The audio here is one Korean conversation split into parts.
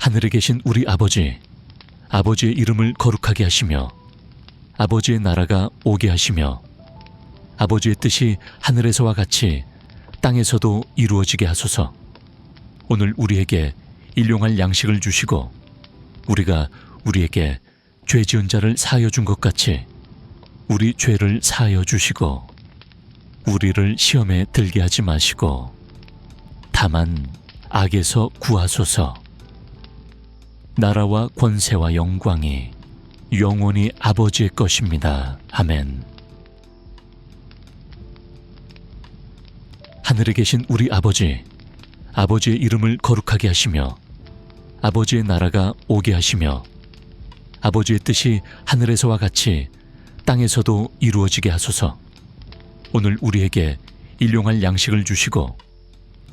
하늘에 계신 우리 아버지, 아버지의 이름을 거룩하게 하시며 아버지의 나라가 오게 하시며 아버지의 뜻이 하늘에서와 같이 땅에서도 이루어지게 하소서. 오늘 우리에게 일용할 양식을 주시고 우리가 우리에게 죄 지은 자를 사하여 준 것 같이 우리 죄를 사하여 주시고 우리를 시험에 들게 하지 마시고 다만 악에서 구하소서. 나라와 권세와 영광이 영원히 아버지의 것입니다. 아멘. 하늘에 계신 우리 아버지, 아버지의 이름을 거룩하게 하시며 아버지의 나라가 오게 하시며 아버지의 뜻이 하늘에서와 같이 땅에서도 이루어지게 하소서. 오늘 우리에게 일용할 양식을 주시고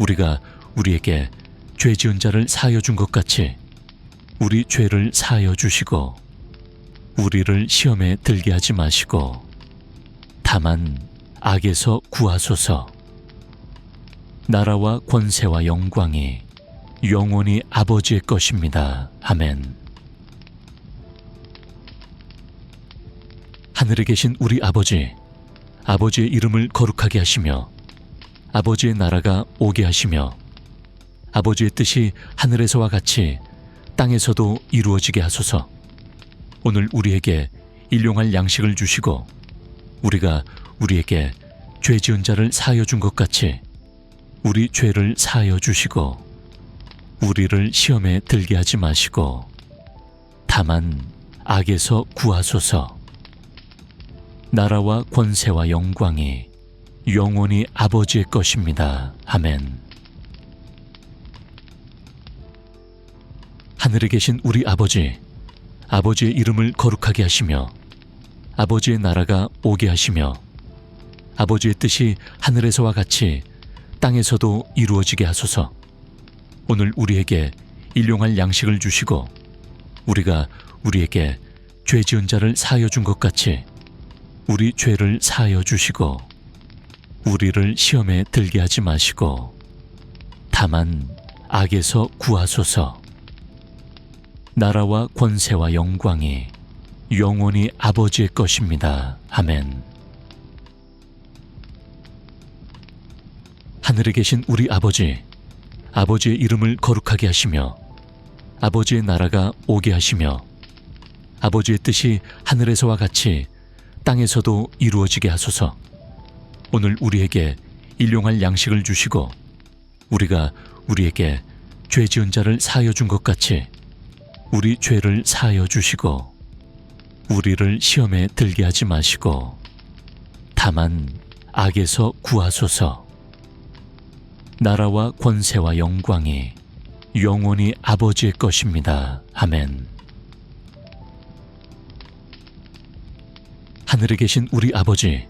우리가 우리에게 죄 지은 자를 사하여 준 것 같이 우리 죄를 사하여 주시고 우리를 시험에 들게 하지 마시고 다만 악에서 구하소서. 나라와 권세와 영광이 영원히 아버지의 것입니다. 아멘. 하늘에 계신 우리 아버지, 아버지의 이름을 거룩하게 하시며 아버지의 나라가 오게 하시며 아버지의 뜻이 하늘에서와 같이 땅에서도 이루어지게 하소서. 오늘 우리에게 일용할 양식을 주시고 우리가 우리에게 죄 지은 자를 사하여 준 것 같이 우리 죄를 사하여 주시고 우리를 시험에 들게 하지 마시고 다만 악에서 구하소서. 나라와 권세와 영광이 영원히 아버지의 것입니다. 아멘. 하늘에 계신 우리 아버지, 아버지의 이름을 거룩하게 하시며 아버지의 나라가 오게 하시며 아버지의 뜻이 하늘에서와 같이 땅에서도 이루어지게 하소서. 오늘 우리에게 일용할 양식을 주시고 우리가 우리에게 죄 지은 자를 사하여 준 것 같이 우리 죄를 사하여 주시고 우리를 시험에 들게 하지 마시고 다만 악에서 구하소서. 나라와 권세와 영광이 영원히 아버지의 것입니다. 아멘. 하늘에 계신 우리 아버지, 아버지의 이름을 거룩하게 하시며 아버지의 나라가 오게 하시며 아버지의 뜻이 하늘에서와 같이 땅에서도 이루어지게 하소서. 오늘 우리에게 일용할 양식을 주시고 우리가 우리에게 죄 지은 자를 사하여 준 것 같이 우리 죄를 사하여 주시고 우리를 시험에 들게 하지 마시고 다만 악에서 구하소서. 나라와 권세와 영광이 영원히 아버지의 것입니다. 아멘. 하늘에 계신 우리 아버지,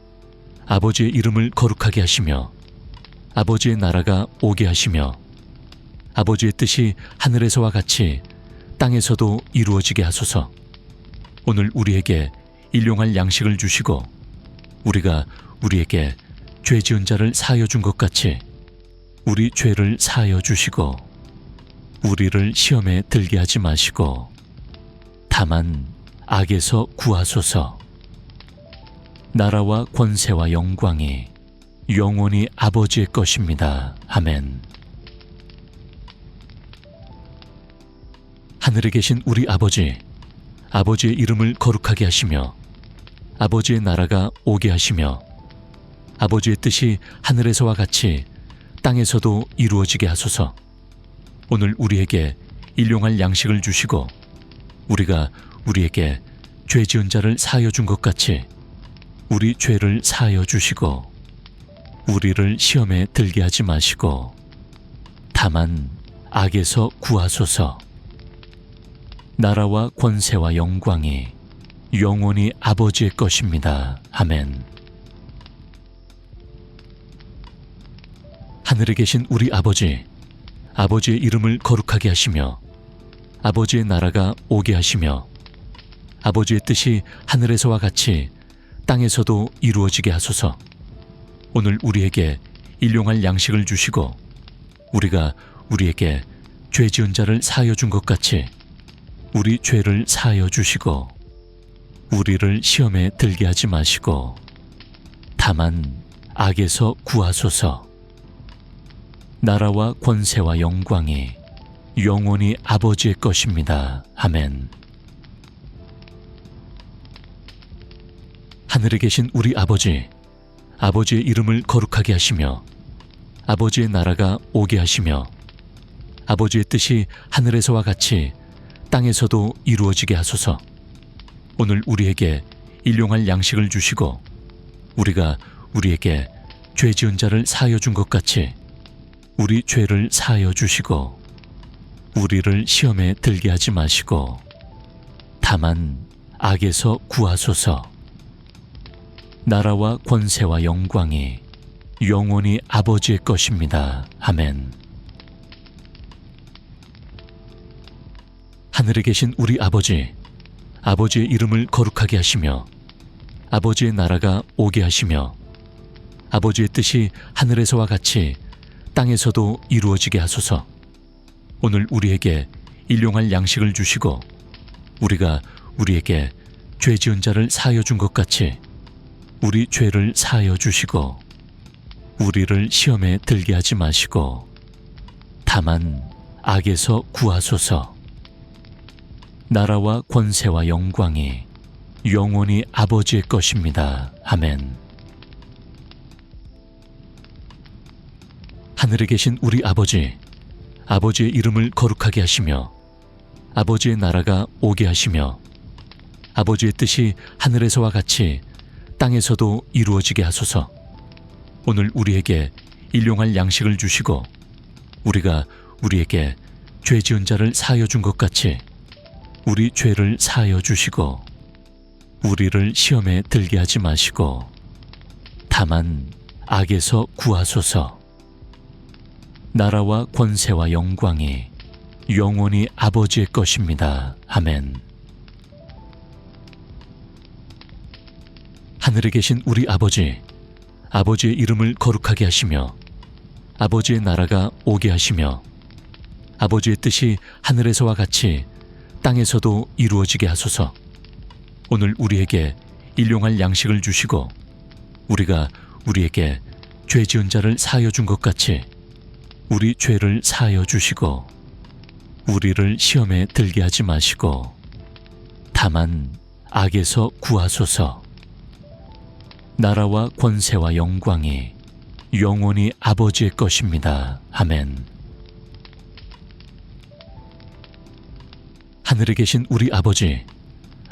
아버지의 이름을 거룩하게 하시며 아버지의 나라가 오게 하시며 아버지의 뜻이 하늘에서와 같이 땅에서도 이루어지게 하소서. 오늘 우리에게 일용할 양식을 주시고 우리가 우리에게 죄 지은 자를 사하여 준 것 같이 우리 죄를 사하여 주시고 우리를 시험에 들게 하지 마시고 다만 악에서 구하소서. 나라와 권세와 영광이 영원히 아버지의 것입니다. 아멘. 하늘에 계신 우리 아버지, 아버지의 이름을 거룩하게 하시며 아버지의 나라가 오게 하시며 아버지의 뜻이 하늘에서와 같이 땅에서도 이루어지게 하소서. 오늘 우리에게 일용할 양식을 주시고 우리가 우리에게 죄 지은 자를 사하여 준 것 같이 우리 죄를 사하여 주시고 우리를 시험에 들게 하지 마시고 다만 악에서 구하소서. 나라와 권세와 영광이 영원히 아버지의 것입니다. 아멘. 하늘에 계신 우리 아버지, 아버지의 이름을 거룩하게 하시며 아버지의 나라가 오게 하시며 아버지의 뜻이 하늘에서와 같이 땅에서도 이루어지게 하소서. 오늘 우리에게 일용할 양식을 주시고 우리가 우리에게 죄 지은 자를 사하여 준 것 같이 우리 죄를 사하여 주시고 우리를 시험에 들게 하지 마시고 다만 악에서 구하소서. 나라와 권세와 영광이 영원히 아버지의 것입니다. 아멘. 하늘에 계신 우리 아버지, 아버지의 이름을 거룩하게 하시며 아버지의 나라가 오게 하시며 아버지의 뜻이 하늘에서와 같이 땅에서도 이루어지게 하소서. 오늘 우리에게 일용할 양식을 주시고 우리가 우리에게 죄 지은 자를 사하여 준 것 같이 우리 죄를 사하여 주시고 우리를 시험에 들게 하지 마시고 다만 악에서 구하소서. 나라와 권세와 영광이 영원히 아버지의 것입니다. 아멘. 하늘에 계신 우리 아버지, 아버지의 이름을 거룩하게 하시며 아버지의 나라가 오게 하시며 아버지의 뜻이 하늘에서와 같이 땅에서도 이루어지게 하소서. 오늘 우리에게 일용할 양식을 주시고 우리가 우리에게 죄 지은 자를 사하여 준 것 같이 우리 죄를 사하여 주시고 우리를 시험에 들게 하지 마시고 다만 악에서 구하소서. 나라와 권세와 영광이 영원히 아버지의 것입니다. 아멘. 하늘에 계신 우리 아버지, 아버지의 이름을 거룩하게 하시며 아버지의 나라가 오게 하시며 아버지의 뜻이 하늘에서와 같이 땅에서도 이루어지게 하소서. 오늘 우리에게 일용할 양식을 주시고 우리가 우리에게 죄 지은 자를 사하여 준 것 같이 우리 죄를 사하여 주시고 우리를 시험에 들게 하지 마시고 다만 악에서 구하소서. 나라와 권세와 영광이 영원히 아버지의 것입니다. 아멘. 하늘에 계신 우리 아버지, 아버지의 이름을 거룩하게 하시며 아버지의 나라가 오게 하시며 아버지의 뜻이 하늘에서와 같이 땅에서도 이루어지게 하소서. 오늘 우리에게 일용할 양식을 주시고 우리가 우리에게 죄 지은 자를 사하여 준 것 같이 우리 죄를 사하여 주시고 우리를 시험에 들게 하지 마시고 다만 악에서 구하소서. 나라와 권세와 영광이 영원히 아버지의 것입니다. 아멘. 하늘에 계신 우리 아버지,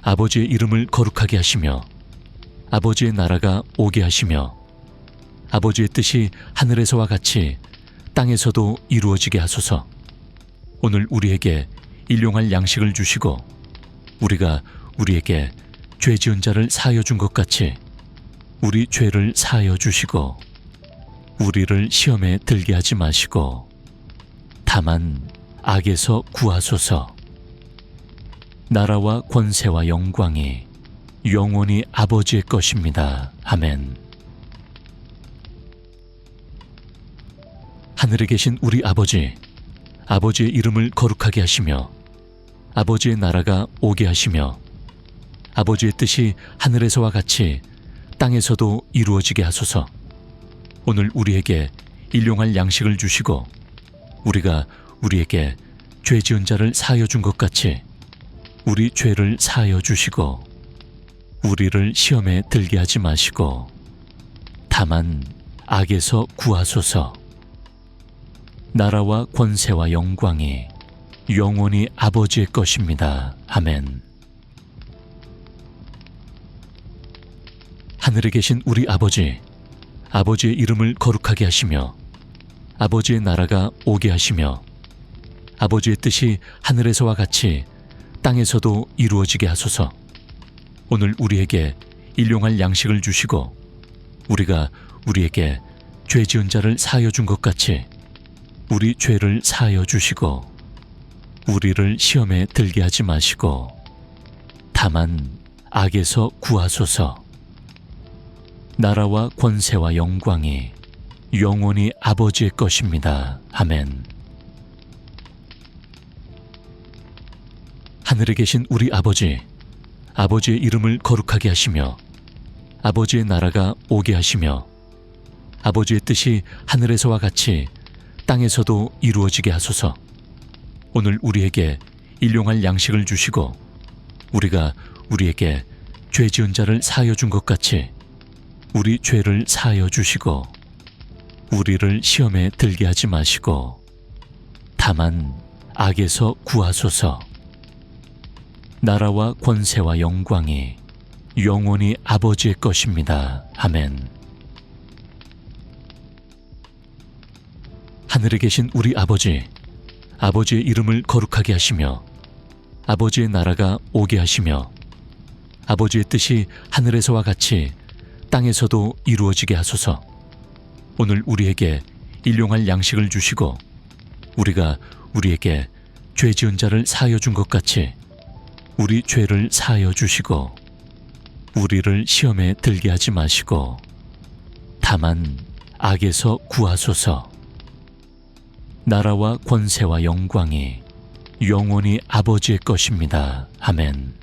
아버지의 이름을 거룩하게 하시며 아버지의 나라가 오게 하시며 아버지의 뜻이 하늘에서와 같이 땅에서도 이루어지게 하소서. 오늘 우리에게 일용할 양식을 주시고 우리가 우리에게 죄 지은 자를 사하여 준 것 같이 우리 죄를 사하여 주시고 우리를 시험에 들게 하지 마시고 다만 악에서 구하소서. 나라와 권세와 영광이 영원히 아버지의 것입니다. 아멘. 하늘에 계신 우리 아버지, 아버지의 이름을 거룩하게 하시며 아버지의 나라가 오게 하시며 아버지의 뜻이 하늘에서와 같이 땅에서도 이루어지게 하소서. 오늘 우리에게 일용할 양식을 주시고 우리가 우리에게 죄 지은 자를 사하여 준 것 같이 우리 죄를 사하여 주시고 우리를 시험에 들게 하지 마시고 다만 악에서 구하소서. 나라와 권세와 영광이 영원히 아버지의 것입니다. 아멘. 하늘에 계신 우리 아버지, 아버지의 이름을 거룩하게 하시며 아버지의 나라가 오게 하시며 아버지의 뜻이 하늘에서와 같이 땅에서도 이루어지게 하소서. 오늘 우리에게 일용할 양식을 주시고 우리가 우리에게 죄 지은 자를 사하여 준 것 같이 우리 죄를 사하여 주시고 우리를 시험에 들게 하지 마시고 다만 악에서 구하소서. 나라와 권세와 영광이 영원히 아버지의 것입니다. 아멘. 하늘에 계신 우리 아버지, 아버지의 이름을 거룩하게 하시며 아버지의 나라가 오게 하시며 아버지의 뜻이 하늘에서와 같이 땅에서도 이루어지게 하소서. 오늘 우리에게 일용할 양식을 주시고 우리가 우리에게 죄 지은 자를 사하여 준 것 같이 우리 죄를 사하여 주시고 우리를 시험에 들게 하지 마시고 다만 악에서 구하소서. 나라와 권세와 영광이 영원히 아버지의 것입니다. 아멘. 하늘에 계신 우리 아버지, 아버지의 이름을 거룩하게 하시며 아버지의 나라가 오게 하시며 아버지의 뜻이 하늘에서와 같이 땅에서도 이루어지게 하소서. 오늘 우리에게 일용할 양식을 주시고 우리가 우리에게 죄 지은 자를 사하여 준 것 같이 우리 죄를 사하여 주시고 우리를 시험에 들게 하지 마시고 다만 악에서 구하소서. 나라와 권세와 영광이 영원히 아버지의 것입니다. 아멘.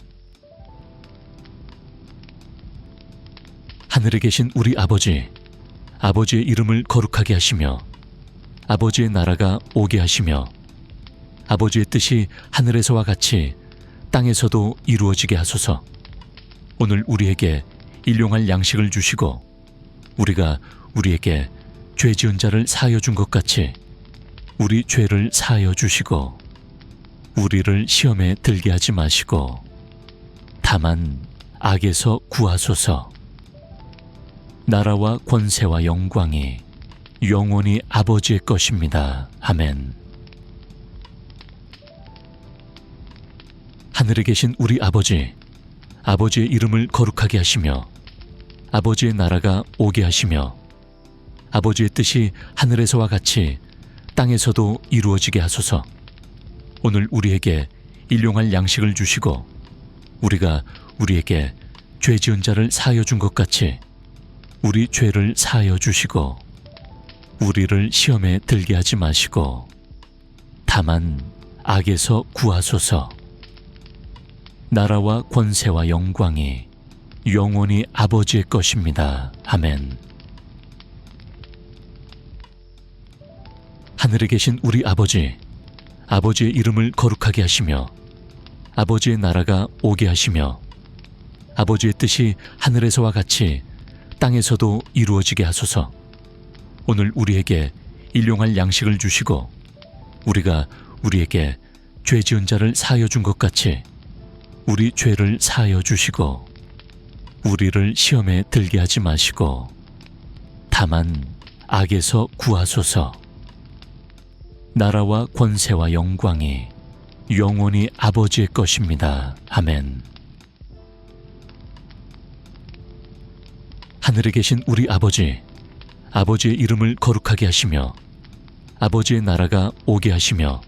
하늘에 계신 우리 아버지, 아버지의 이름을 거룩하게 하시며 아버지의 나라가 오게 하시며 아버지의 뜻이 하늘에서와 같이 땅에서도 이루어지게 하소서. 오늘 우리에게 일용할 양식을 주시고 우리가 우리에게 죄 지은 자를 사하여 준 것 같이 우리 죄를 사하여 주시고 우리를 시험에 들게 하지 마시고 다만 악에서 구하소서. 나라와 권세와 영광이 영원히 아버지의 것입니다. 아멘. 하늘에 계신 우리 아버지, 아버지의 이름을 거룩하게 하시며 아버지의 나라가 오게 하시며 아버지의 뜻이 하늘에서와 같이 땅에서도 이루어지게 하소서. 오늘 우리에게 일용할 양식을 주시고 우리가 우리에게 죄 지은 자를 사하여 준 것 같이 우리 죄를 사하여 주시고 우리를 시험에 들게 하지 마시고 다만 악에서 구하소서. 나라와 권세와 영광이 영원히 아버지의 것입니다. 아멘. 하늘에 계신 우리 아버지, 아버지의 이름을 거룩하게 하시며 아버지의 나라가 오게 하시며 아버지의 뜻이 하늘에서와 같이 땅에서도 이루어지게 하소서. 오늘 우리에게 일용할 양식을 주시고 우리가 우리에게 죄 지은 자를 사하여 준 것 같이 우리 죄를 사하여 주시고 우리를 시험에 들게 하지 마시고 다만 악에서 구하소서. 나라와 권세와 영광이 영원히 아버지의 것입니다. 아멘. 하늘에 계신 우리 아버지, 아버지의 이름을 거룩하게 하시며 아버지의 나라가 오게 하시며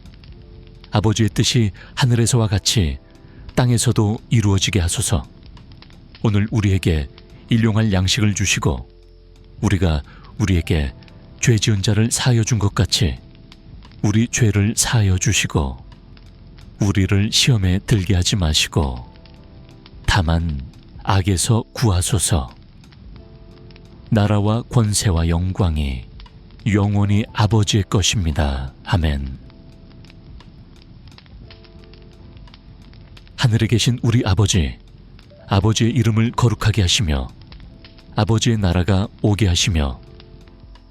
아버지의 뜻이 하늘에서와 같이 땅에서도 이루어지게 하소서. 오늘 우리에게 일용할 양식을 주시고 우리가 우리에게 죄 지은 자를 사하여 준 것 같이 우리 죄를 사하여 주시고 우리를 시험에 들게 하지 마시고 다만 악에서 구하소서. 나라와 권세와 영광이 영원히 아버지의 것입니다. 아멘. 하늘에 계신 우리 아버지, 아버지의 이름을 거룩하게 하시며 아버지의 나라가 오게 하시며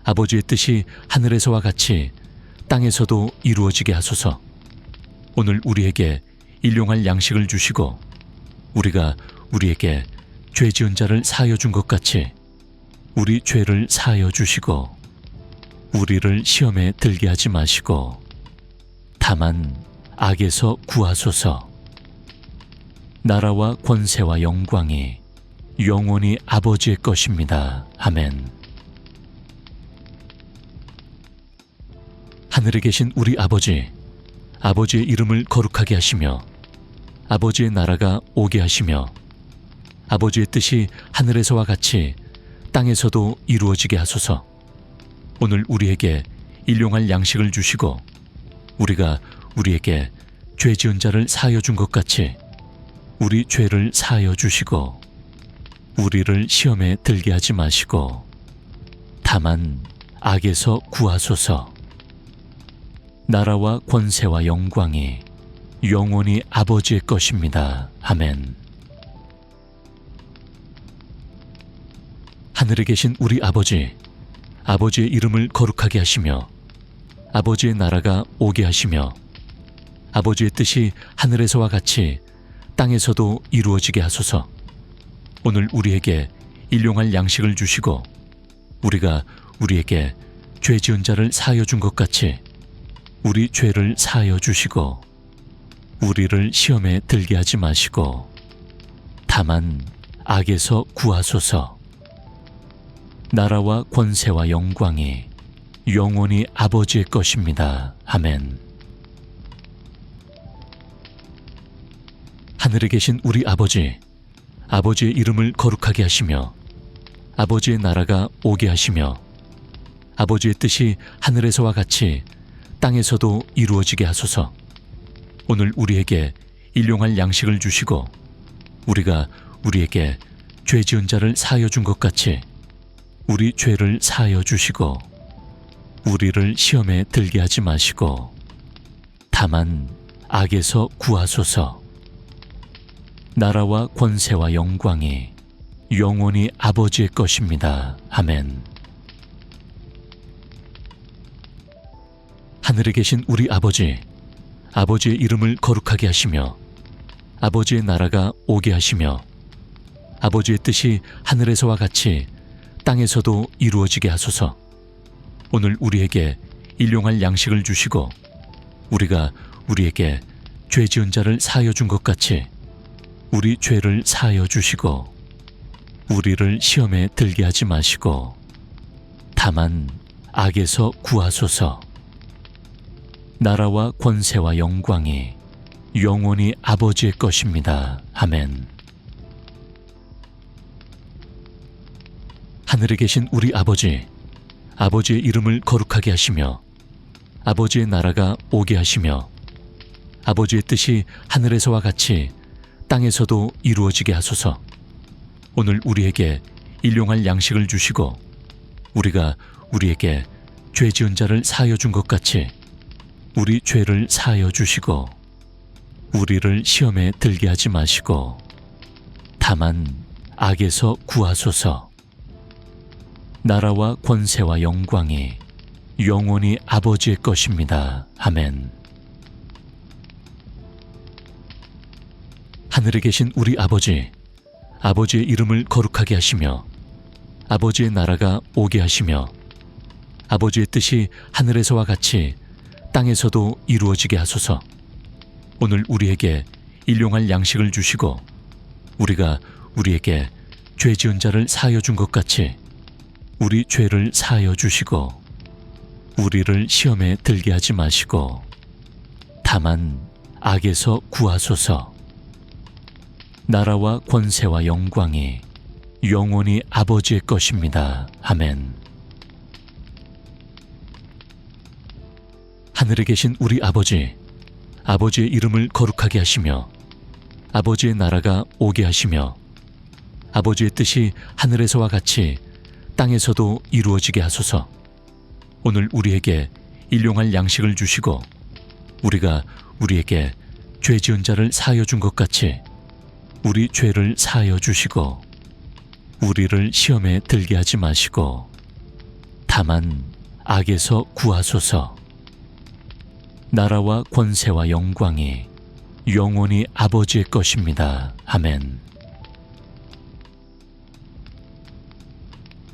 아버지의 뜻이 하늘에서와 같이 땅에서도 이루어지게 하소서. 오늘 우리에게 일용할 양식을 주시고 우리가 우리에게 죄 지은 자를 사하여 준 것 같이 우리 죄를 사하여 주시고 우리를 시험에 들게 하지 마시고 다만 악에서 구하소서. 나라와 권세와 영광이 영원히 아버지의 것입니다. 아멘. 하늘에 계신 우리 아버지, 아버지의 이름을 거룩하게 하시며 아버지의 나라가 오게 하시며 아버지의 뜻이 하늘에서와 같이 땅에서도 이루어지게 하소서. 오늘 우리에게 일용할 양식을 주시고 우리가 우리에게 죄 지은 자를 사하여 준 것 같이 우리 죄를 사하여 주시고 우리를 시험에 들게 하지 마시고 다만 악에서 구하소서. 나라와 권세와 영광이 영원히 아버지의 것입니다. 아멘. 하늘에 계신 우리 아버지, 아버지의 이름을 거룩하게 하시며 아버지의 나라가 오게 하시며 아버지의 뜻이 하늘에서와 같이 땅에서도 이루어지게 하소서. 오늘 우리에게 일용할 양식을 주시고 우리가 우리에게 죄 지은 자를 사하여 준 것 같이 우리 죄를 사하여 주시고 우리를 시험에 들게 하지 마시고 다만 악에서 구하소서. 나라와 권세와 영광이 영원히 아버지의 것입니다. 아멘. 하늘에 계신 우리 아버지, 아버지의 이름을 거룩하게 하시며 아버지의 나라가 오게 하시며 아버지의 뜻이 하늘에서와 같이 땅에서도 이루어지게 하소서. 오늘 우리에게 일용할 양식을 주시고 우리가 우리에게 죄 지은 자를 사하여 준 것 같이 우리 죄를 사하여 주시고 우리를 시험에 들게 하지 마시고 다만 악에서 구하소서. 나라와 권세와 영광이 영원히 아버지의 것입니다. 아멘. 하늘에 계신 우리 아버지, 아버지의 이름을 거룩하게 하시며 아버지의 나라가 오게 하시며 아버지의 뜻이 하늘에서와 같이 땅에서도 이루어지게 하소서. 오늘 우리에게 일용할 양식을 주시고 우리가 우리에게 죄 지은 자를 사하여 준 것 같이 우리 죄를 사하여 주시고 우리를 시험에 들게 하지 마시고 다만 악에서 구하소서. 나라와 권세와 영광이 영원히 아버지의 것입니다. 아멘. 하늘에 계신 우리 아버지, 아버지의 이름을 거룩하게 하시며 아버지의 나라가 오게 하시며 아버지의 뜻이 하늘에서와 같이 땅에서도 이루어지게 하소서. 오늘 우리에게 일용할 양식을 주시고 우리가 우리에게 죄 지은 자를 사하여 준 것 같이 우리 죄를 사하여 주시고 우리를 시험에 들게 하지 마시고 다만 악에서 구하소서. 나라와 권세와 영광이 영원히 아버지의 것입니다. 아멘. 하늘에 계신 우리 아버지, 아버지의 이름을 거룩하게 하시며 아버지의 나라가 오게 하시며 아버지의 뜻이 하늘에서와 같이 땅에서도 이루어지게 하소서. 오늘 우리에게 일용할 양식을 주시고 우리가 우리에게 죄 지은 자를 사하여 준 것 같이 우리 죄를 사하여 주시고 우리를 시험에 들게 하지 마시고 다만 악에서 구하소서. 나라와 권세와 영광이 영원히 아버지의 것입니다. 아멘. 하늘에 계신 우리 아버지, 아버지의 이름을 거룩하게 하시며 아버지의 나라가 오게 하시며 아버지의 뜻이 하늘에서와 같이 땅에서도 이루어지게 하소서. 오늘 우리에게 일용할 양식을 주시고 우리가 우리에게 죄 지은 자를 사하여 준 것 같이 우리 죄를 사하여 주시고 우리를 시험에 들게 하지 마시고 다만 악에서 구하소서. 나라와 권세와 영광이 영원히 아버지의 것입니다. 아멘.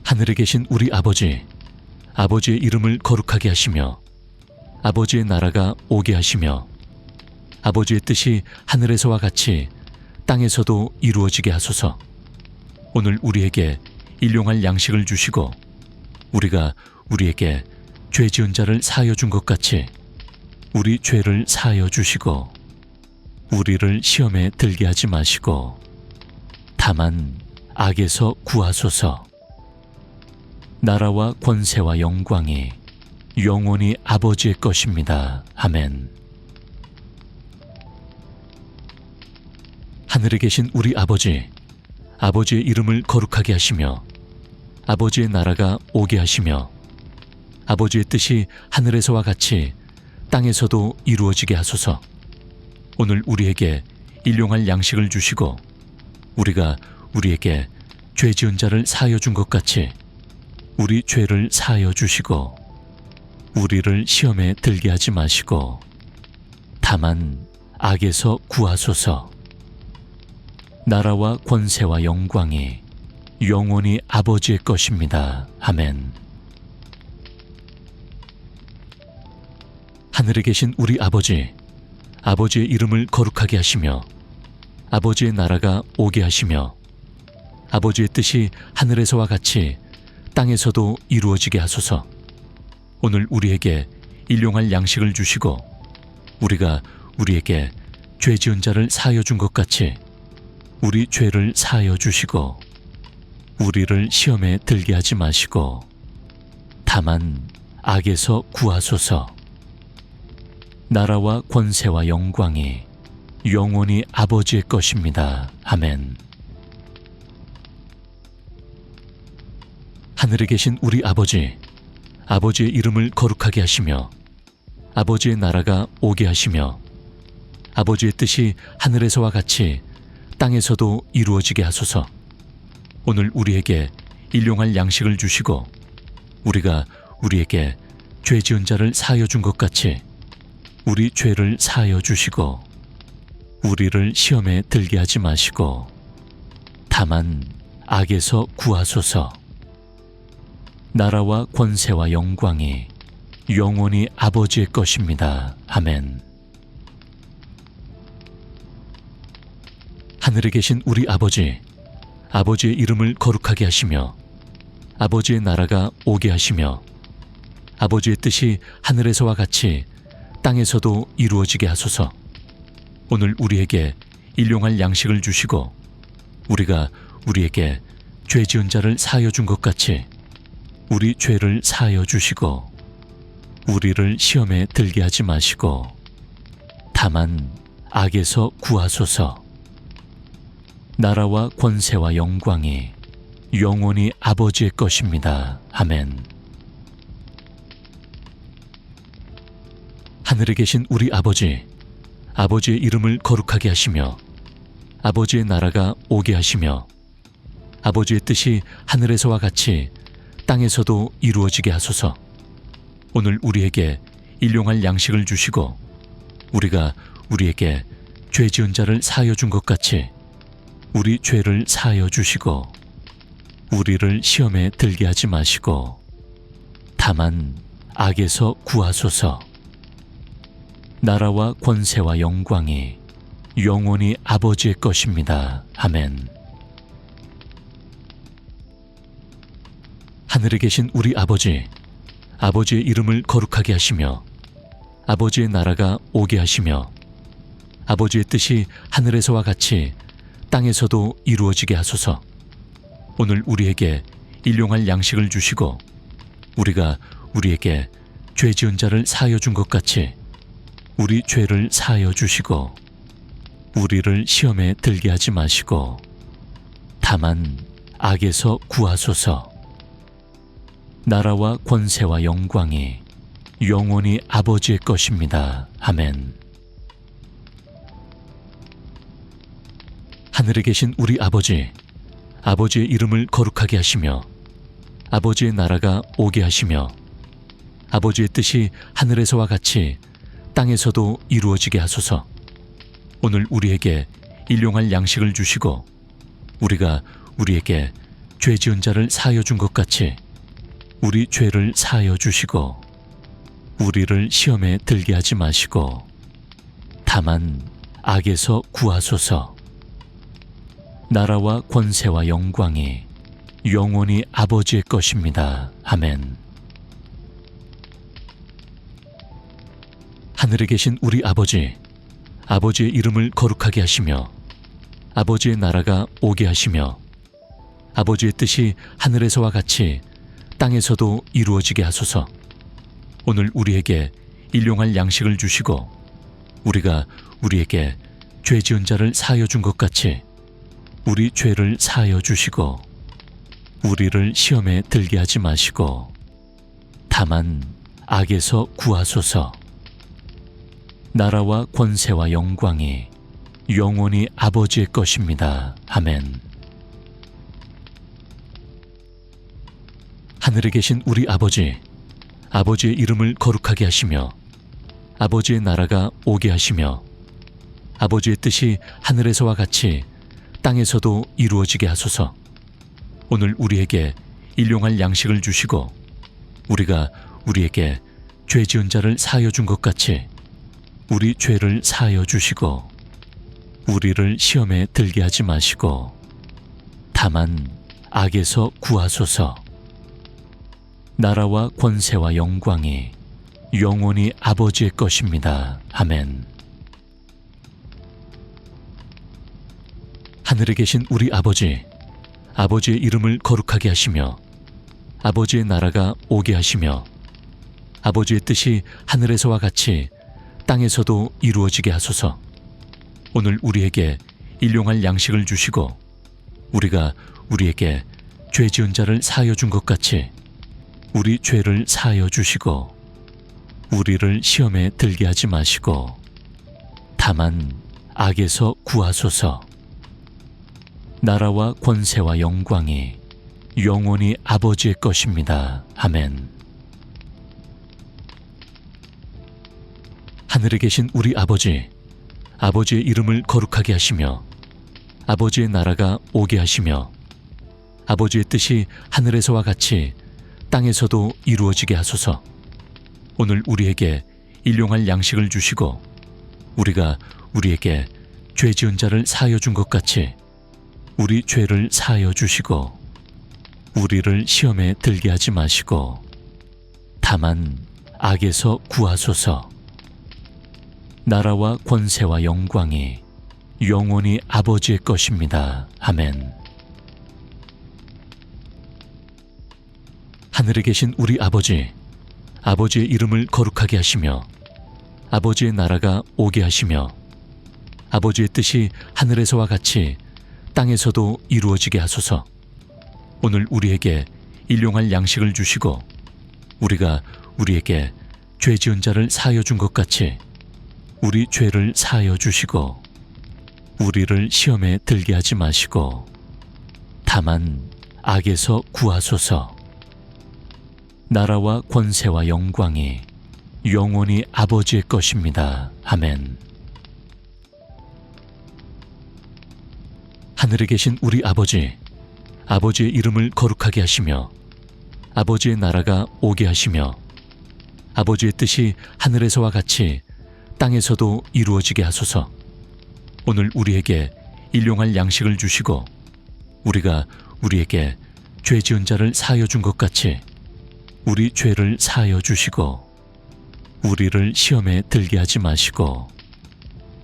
하늘에 계신 우리 아버지, 아버지의 이름을 거룩하게 하시며 아버지의 나라가 오게 하시며 아버지의 뜻이 하늘에서와 같이 땅에서도 이루어지게 하소서. 오늘 우리에게 일용할 양식을 주시고 우리가 우리에게 죄 지은 자를 사하여 준 것 같이 우리 죄를 사하여 주시고 우리를 시험에 들게 하지 마시고 다만 악에서 구하소서. 나라와 권세와 영광이 영원히 아버지의 것입니다. 아멘. 하늘에 계신 우리 아버지, 아버지의 이름을 거룩하게 하시며 아버지의 나라가 오게 하시며 아버지의 뜻이 하늘에서와 같이 땅에서도 이루어지게 하소서. 오늘 우리에게 일용할 양식을 주시고 우리가 우리에게 죄 지은 자를 사하여 준 것 같이 우리 죄를 사하여 주시고 우리를 시험에 들게 하지 마시고 다만 악에서 구하소서. 나라와 권세와 영광이 영원히 아버지의 것입니다. 아멘. 하늘에 계신 우리 아버지, 아버지의 이름을 거룩하게 하시며 아버지의 나라가 오게 하시며 아버지의 뜻이 하늘에서와 같이 땅에서도 이루어지게 하소서. 오늘 우리에게 일용할 양식을 주시고 우리가 우리에게 죄 지은 자를 사하여 준 것 같이 우리 죄를 사하여 주시고 우리를 시험에 들게 하지 마시고 다만 악에서 구하소서. 나라와 권세와 영광이 영원히 아버지의 것입니다. 아멘. 하늘에 계신 우리 아버지, 아버지의 이름을 거룩하게 하시며 아버지의 나라가 오게 하시며 아버지의 뜻이 하늘에서와 같이 땅에서도 이루어지게 하소서. 오늘 우리에게 일용할 양식을 주시고 우리가 우리에게 죄 지은 자를 사하여 준 것 같이 우리 죄를 사하여 주시고 우리를 시험에 들게 하지 마시고 다만 악에서 구하소서. 나라와 권세와 영광이 영원히 아버지의 것입니다. 아멘. 하늘에 계신 우리 아버지, 아버지의 이름을 거룩하게 하시며 아버지의 나라가 오게 하시며 아버지의 뜻이 하늘에서와 같이 땅에서도 이루어지게 하소서. 오늘 우리에게 일용할 양식을 주시고 우리가 우리에게 죄 지은 자를 사하여 준 것 같이 우리 죄를 사하여 주시고 우리를 시험에 들게 하지 마시고 다만 악에서 구하소서. 나라와 권세와 영광이 영원히 아버지의 것입니다. 아멘. 하늘에 계신 우리 아버지, 아버지의 이름을 거룩하게 하시며 아버지의 나라가 오게 하시며 아버지의 뜻이 하늘에서와 같이 땅에서도 이루어지게 하소서. 오늘 우리에게 일용할 양식을 주시고 우리가 우리에게 죄 지은 자를 사하여 준 것 같이 우리 죄를 사하여 주시고 우리를 시험에 들게 하지 마시고 다만 악에서 구하소서. 나라와 권세와 영광이 영원히 아버지의 것입니다. 아멘. 하늘에 계신 우리 아버지, 아버지의 이름을 거룩하게 하시며 아버지의 나라가 오게 하시며 아버지의 뜻이 하늘에서와 같이 땅에서도 이루어지게 하소서. 오늘 우리에게 일용할 양식을 주시고 우리가 우리에게 죄 지은 자를 사하여 준 것 같이 우리 죄를 사하여 주시고 우리를 시험에 들게 하지 마시고 다만 악에서 구하소서. 나라와 권세와 영광이 영원히 아버지의 것입니다. 아멘. 하늘에 계신 우리 아버지, 아버지의 이름을 거룩하게 하시며 아버지의 나라가 오게 하시며 아버지의 뜻이 하늘에서와 같이 땅에서도 이루어지게 하소서. 오늘 우리에게 일용할 양식을 주시고 우리가 우리에게 죄 지은 자를 사하여 준 것 같이 우리 죄를 사하여 주시고 우리를 시험에 들게 하지 마시고 다만 악에서 구하소서. 나라와 권세와 영광이 영원히 아버지의 것입니다. 아멘. 하늘에 계신 우리 아버지, 아버지의 이름을 거룩하게 하시며 아버지의 나라가 오게 하시며 아버지의 뜻이 하늘에서와 같이 땅에서도 이루어지게 하소서. 오늘 우리에게 일용할 양식을 주시고 우리가 우리에게 죄 지은 자를 사하여 준 것 같이 우리 죄를 사하여 주시고 우리를 시험에 들게 하지 마시고 다만 악에서 구하소서. 나라와 권세와 영광이 영원히 아버지의 것입니다. 아멘. 하늘에 계신 우리 아버지, 아버지의 이름을 거룩하게 하시며 아버지의 나라가 오게 하시며 아버지의 뜻이 하늘에서와 같이 땅에서도 이루어지게 하소서. 오늘 우리에게 일용할 양식을 주시고 우리가 우리에게 죄 지은 자를 사하여 준 것 같이 우리 죄를 사하여 주시고 우리를 시험에 들게 하지 마시고 다만 악에서 구하소서. 나라와 권세와 영광이 영원히 아버지의 것입니다. 아멘. 하늘에 계신 우리 아버지, 아버지의 이름을 거룩하게 하시며 아버지의 나라가 오게 하시며 아버지의 뜻이 하늘에서와 같이 땅에서도 이루어지게 하소서. 오늘 우리에게 일용할 양식을 주시고 우리가 우리에게 죄 지은 자를 사하여 준 것 같이 우리 죄를 사하여 주시고 우리를 시험에 들게 하지 마시고 다만 악에서 구하소서. 나라와 권세와 영광이 영원히 아버지의 것입니다. 아멘. 하늘에 계신 우리 아버지, 아버지의 이름을 거룩하게 하시며 아버지의 나라가 오게 하시며 아버지의 뜻이 하늘에서와 같이 땅에서도 이루어지게 하소서. 오늘 우리에게 일용할 양식을 주시고 우리가 우리에게 죄 지은 자를 사하여 준 것 같이 우리 죄를 사하여 주시고 우리를 시험에 들게 하지 마시고 다만 악에서 구하소서. 나라와 권세와 영광이 영원히 아버지의 것입니다. 아멘. 하늘에 계신 우리 아버지, 아버지의 이름을 거룩하게 하시며 아버지의 나라가 오게 하시며 아버지의 뜻이 하늘에서와 같이 땅에서도 이루어지게 하소서. 오늘 우리에게 일용할 양식을 주시고 우리가 우리에게 죄 지은 자를 사하여 준 것 같이 우리 죄를 사하여 주시고 우리를 시험에 들게 하지 마시고 다만 악에서 구하소서. 나라와 권세와 영광이 영원히 아버지의 것입니다. 아멘. 하늘에 계신 우리 아버지, 아버지의 이름을 거룩하게 하시며 아버지의 나라가 오게 하시며 아버지의 뜻이 하늘에서와 같이 땅에서도 이루어지게 하소서. 오늘 우리에게 일용할 양식을 주시고 우리가 우리에게 죄 지은 자를 사하여 준 것 같이 우리 죄를 사하여 주시고 우리를 시험에 들게 하지 마시고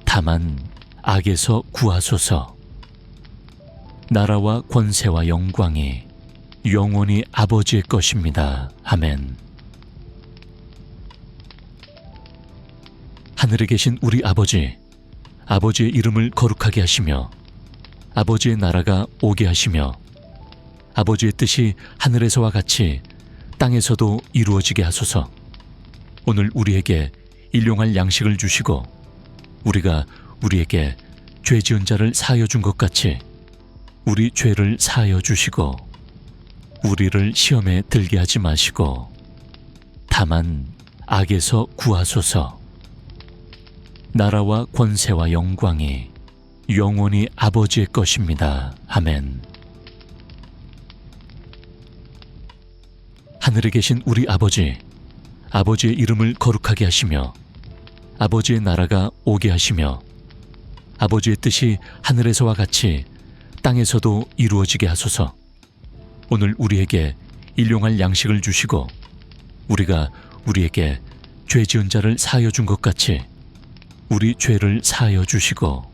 다만 악에서 구하소서. 나라와 권세와 영광이 영원히 아버지의 것입니다. 아멘. 하늘에 계신 우리 아버지, 아버지의 이름을 거룩하게 하시며 아버지의 나라가 오게 하시며 아버지의 뜻이 하늘에서와 같이 땅에서도 이루어지게 하소서. 오늘 우리에게 일용할 양식을 주시고 우리가 우리에게 죄 지은 자를 사하여 준 것 같이 우리 죄를 사하여 주시고 우리를 시험에 들게 하지 마시고 다만 악에서 구하소서. 나라와 권세와 영광이 영원히 아버지의 것입니다. 아멘. 하늘에 계신 우리 아버지, 아버지의 이름을 거룩하게 하시며 아버지의 나라가 오게 하시며 아버지의 뜻이 하늘에서와 같이 땅에서도 이루어지게 하소서. 오늘 우리에게 일용할 양식을 주시고 우리가 우리에게 죄 지은 자를 사하여 준 것 같이 우리 죄를 사하여 주시고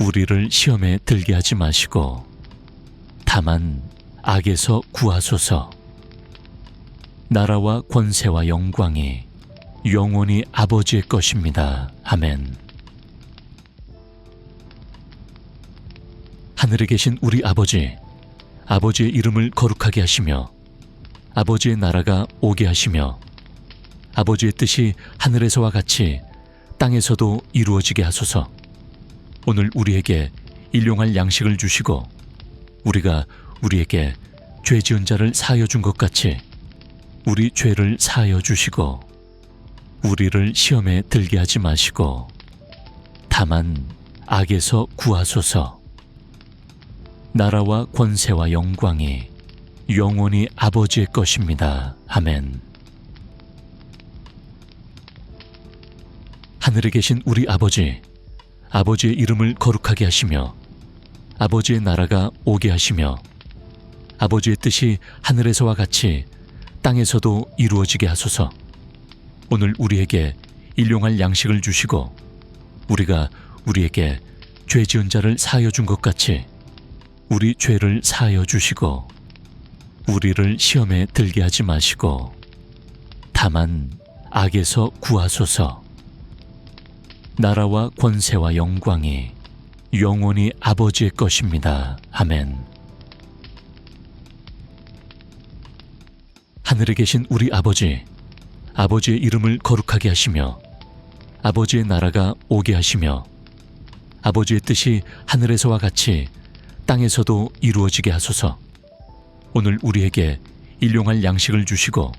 우리를 시험에 들게 하지 마시고 다만 악에서 구하소서. 나라와 권세와 영광이 영원히 아버지의 것입니다. 아멘. 하늘에 계신 우리 아버지, 아버지의 이름을 거룩하게 하시며 아버지의 나라가 오게 하시며 아버지의 뜻이 하늘에서와 같이 땅에서도 이루어지게 하소서. 오늘 우리에게 일용할 양식을 주시고 우리가 우리에게 죄 지은 자를 사하여 준 것 같이 우리 죄를 사하여 주시고 우리를 시험에 들게 하지 마시고 다만 악에서 구하소서. 나라와 권세와 영광이 영원히 아버지의 것입니다. 아멘. 하늘에 계신 우리 아버지, 아버지의 이름을 거룩하게 하시며 아버지의 나라가 오게 하시며 아버지의 뜻이 하늘에서와 같이 땅에서도 이루어지게 하소서. 오늘 우리에게 일용할 양식을 주시고 우리가 우리에게 죄 지은 자를 사하여 준 것 같이 우리 죄를 사하여 주시고 우리를 시험에 들게 하지 마시고 다만 악에서 구하소서. 나라와 권세와 영광이 영원히 아버지의 것입니다. 아멘. 하늘에 계신 우리 아버지, 아버지의 이름을 거룩하게 하시며 아버지의 나라가 오게 하시며 아버지의 뜻이 하늘에서와 같이 땅에서도 이루어지게 하소서. 오늘 우리에게 일용할 양식을 주시고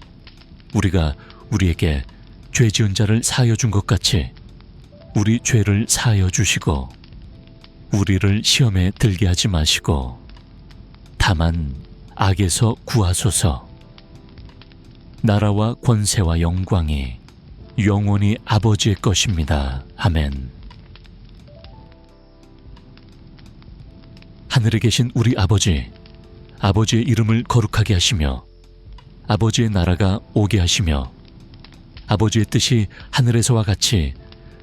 우리가 우리에게 죄 지은 자를 사하여 준 것 같이 우리 죄를 사하여 주시고 우리를 시험에 들게 하지 마시고 다만 악에서 구하소서. 나라와 권세와 영광이 영원히 아버지의 것입니다. 아멘. 하늘에 계신 우리 아버지, 아버지의 이름을 거룩하게 하시며 아버지의 나라가 오게 하시며 아버지의 뜻이 하늘에서와 같이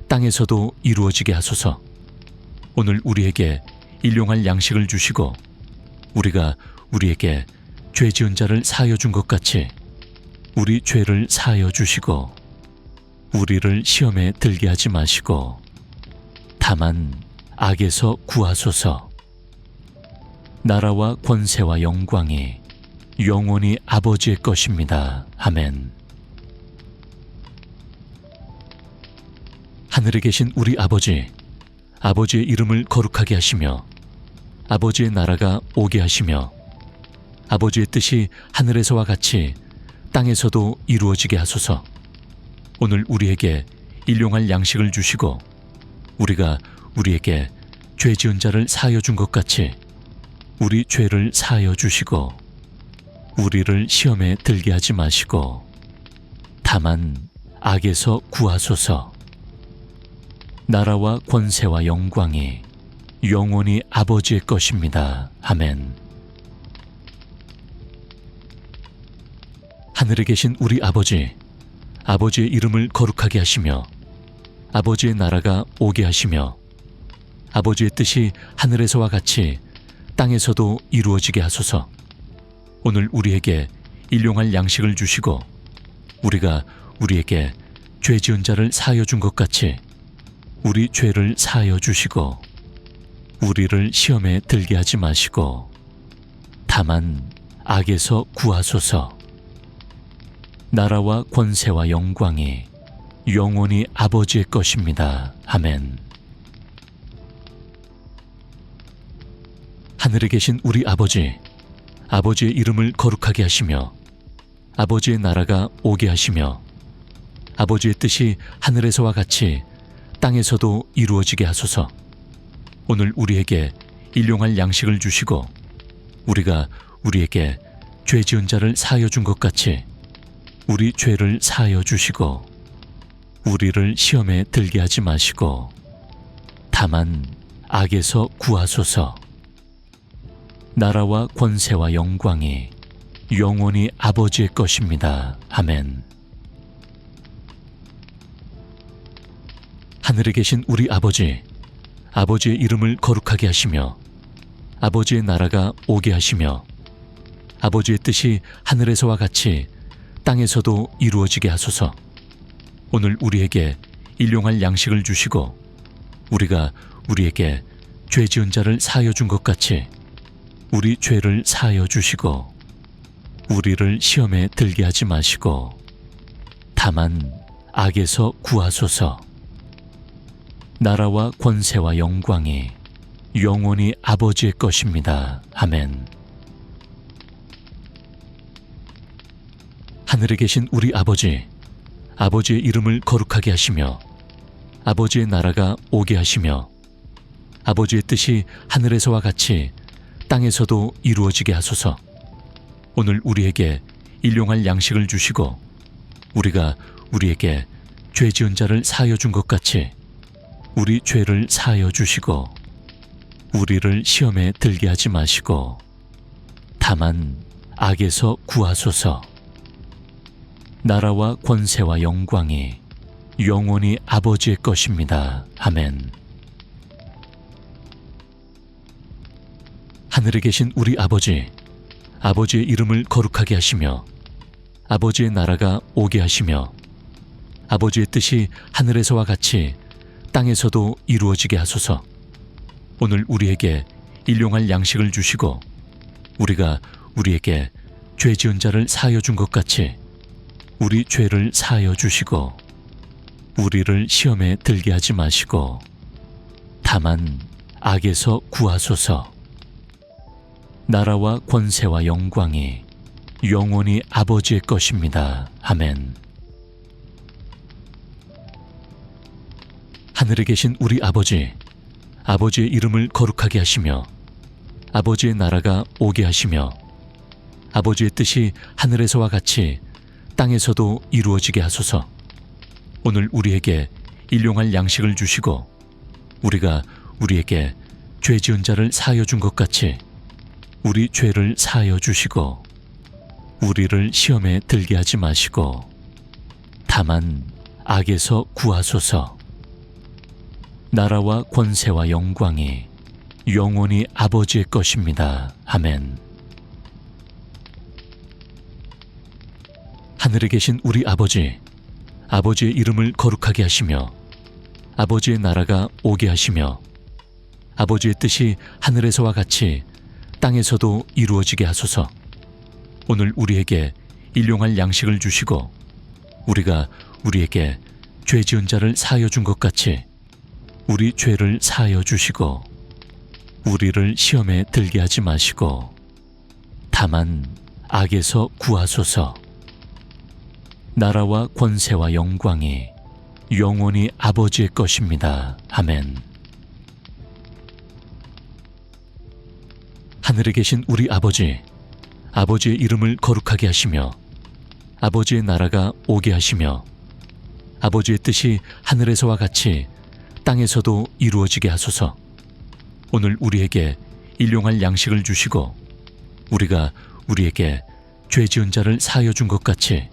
땅에서도 이루어지게 하소서. 오늘 우리에게 일용할 양식을 주시고 우리가 우리에게 죄 지은 자를 사하여 준 것 같이 우리 죄를 사하여 주시고 우리를 시험에 들게 하지 마시고 다만 악에서 구하소서. 나라와 권세와 영광이 영원히 아버지의 것입니다. 아멘. 하늘에 계신 우리 아버지, 아버지의 이름을 거룩하게 하시며 아버지의 나라가 오게 하시며 아버지의 뜻이 하늘에서와 같이 땅에서도 이루어지게 하소서. 오늘 우리에게 일용할 양식을 주시고 우리가 우리에게 죄 지은 자를 사하여 준 것 같이 우리 죄를 사하여 주시고 우리를 시험에 들게 하지 마시고 다만 악에서 구하소서. 나라와 권세와 영광이 영원히 아버지의 것입니다. 아멘. 하늘에 계신 우리 아버지, 아버지의 이름을 거룩하게 하시며 아버지의 나라가 오게 하시며 아버지의 뜻이 하늘에서와 같이 땅에서도 이루어지게 하소서. 오늘 우리에게 일용할 양식을 주시고 우리가 우리에게 죄 지은 자를 사하여 준 것 같이 우리 죄를 사하여 주시고 우리를 시험에 들게 하지 마시고 다만 악에서 구하소서. 나라와 권세와 영광이 영원히 아버지의 것입니다. 아멘. 하늘에 계신 우리 아버지, 아버지의 이름을 거룩하게 하시며 아버지의 나라가 오게 하시며 아버지의 뜻이 하늘에서와 같이 땅에서도 이루어지게 하소서. 오늘 우리에게 일용할 양식을 주시고 우리가 우리에게 죄 지은 자를 사하여 준 것 같이 우리 죄를 사하여 주시고 우리를 시험에 들게 하지 마시고 다만 악에서 구하소서. 나라와 권세와 영광이 영원히 아버지의 것입니다. 아멘. 하늘에 계신 우리 아버지, 아버지의 이름을 거룩하게 하시며 아버지의 나라가 오게 하시며 아버지의 뜻이 하늘에서와 같이 땅에서도 이루어지게 하소서. 오늘 우리에게 일용할 양식을 주시고 우리가 우리에게 죄 지은 자를 사하여 준 것 같이 우리 죄를 사하여 주시고 우리를 시험에 들게 하지 마시고 다만 악에서 구하소서. 나라와 권세와 영광이 영원히 아버지의 것입니다. 아멘. 하늘에 계신 우리 아버지, 아버지의 이름을 거룩하게 하시며 아버지의 나라가 오게 하시며 아버지의 뜻이 하늘에서와 같이 땅에서도 이루어지게 하소서. 오늘 우리에게 일용할 양식을 주시고 우리가 우리에게 죄 지은 자를 사하여 준 것 같이 우리 죄를 사하여 주시고 우리를 시험에 들게 하지 마시고 다만 악에서 구하소서. 나라와 권세와 영광이 영원히 아버지의 것입니다. 아멘. 하늘에 계신 우리 아버지, 아버지의 이름을 거룩하게 하시며 아버지의 나라가 오게 하시며 아버지의 뜻이 하늘에서와 같이 땅에서도 이루어지게 하소서. 오늘 우리에게 일용할 양식을 주시고 우리가 우리에게 죄 지은 자를 사하여 준 것 같이 우리 죄를 사하여 주시고 우리를 시험에 들게 하지 마시고 다만 악에서 구하소서. 나라와 권세와 영광이 영원히 아버지의 것입니다. 아멘. 하늘에 계신 우리 아버지, 아버지의 이름을 거룩하게 하시며 아버지의 나라가 오게 하시며 아버지의 뜻이 하늘에서와 같이 땅에서도 이루어지게 하소서. 오늘 우리에게 일용할 양식을 주시고 우리가 우리에게 죄 지은 자를 사하여 준 것 같이 우리 죄를 사하여 주시고 우리를 시험에 들게 하지 마시고 다만 악에서 구하소서. 나라와 권세와 영광이 영원히 아버지의 것입니다. 아멘. 하늘에 계신 우리 아버지, 아버지의 이름을 거룩하게 하시며 아버지의 나라가 오게 하시며 아버지의 뜻이 하늘에서와 같이 땅에서도 이루어지게 하소서. 오늘 우리에게 일용할 양식을 주시고 우리가 우리에게 죄 지은 자를 사하여 준 것 같이 우리 죄를 사하여 주시고 우리를 시험에 들게 하지 마시고 다만 악에서 구하소서. 나라와 권세와 영광이 영원히 아버지의 것입니다. 아멘. 하늘에 계신 우리 아버지, 아버지의 이름을 거룩하게 하시며 아버지의 나라가 오게 하시며 아버지의 뜻이 하늘에서와 같이 땅에서도 이루어지게 하소서. 오늘 우리에게 일용할 양식을 주시고 우리가 우리에게 죄 지은 자를 사하여 준 것 같이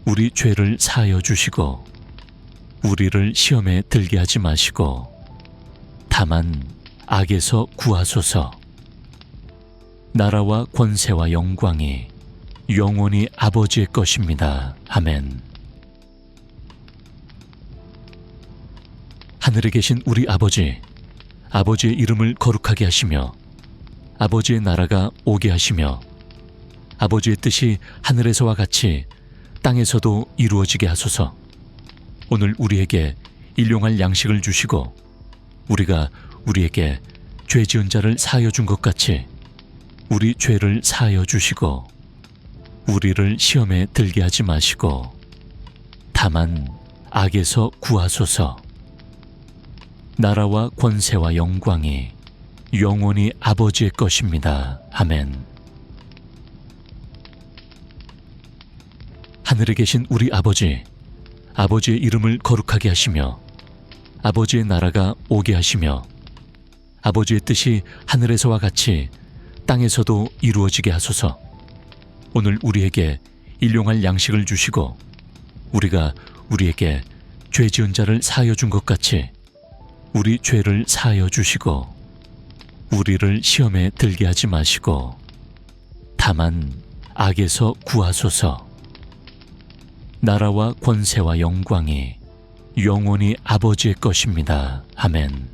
우리 죄를 사하여 주시고 우리를 시험에 들게 하지 마시고 다만 악에서 구하소서. 나라와 권세와 영광이 영원히 아버지의 것입니다. 아멘. 하늘에 계신 우리 아버지, 아버지의 이름을 거룩하게 하시며 아버지의 나라가 오게 하시며 아버지의 뜻이 하늘에서와 같이 땅에서도 이루어지게 하소서. 오늘 우리에게 일용할 양식을 주시고 우리가 우리에게 죄 지은 자를 사하여 준 것 같이 우리 죄를 사하여 주시고 우리를 시험에 들게 하지 마시고 다만 악에서 구하소서. 나라와 권세와 영광이 영원히 아버지의 것입니다. 아멘. 하늘에 계신 우리 아버지, 아버지의 이름을 거룩하게 하시며 아버지의 나라가 오게 하시며 아버지의 뜻이 하늘에서와 같이 땅에서도 이루어지게 하소서. 오늘 우리에게 일용할 양식을 주시고 우리가 우리에게 죄 지은 자를 사하여 준 것 같이 우리 죄를 사하여 주시고 우리를 시험에 들게 하지 마시고 다만 악에서 구하소서. 나라와 권세와 영광이 영원히 아버지의 것입니다. 아멘.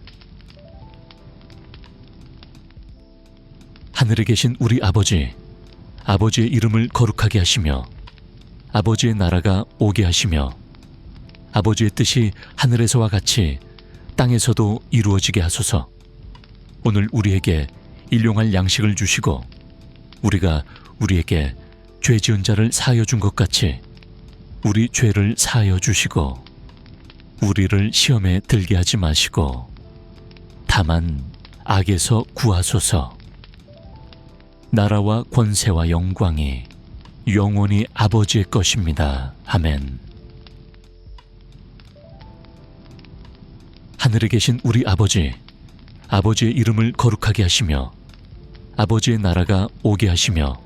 하늘에 계신 우리 아버지, 아버지의 이름을 거룩하게 하시며 아버지의 나라가 오게 하시며 아버지의 뜻이 하늘에서와 같이 땅에서도 이루어지게 하소서. 오늘 우리에게 일용할 양식을 주시고 우리가 우리에게 죄 지은 자를 사하여 준 것 같이 우리 죄를 사하여 주시고 우리를 시험에 들게 하지 마시고 다만 악에서 구하소서. 나라와 권세와 영광이 영원히 아버지의 것입니다. 아멘. 하늘에 계신 우리 아버지, 아버지의 이름을 거룩하게 하시며 아버지의 나라가 오게 하시며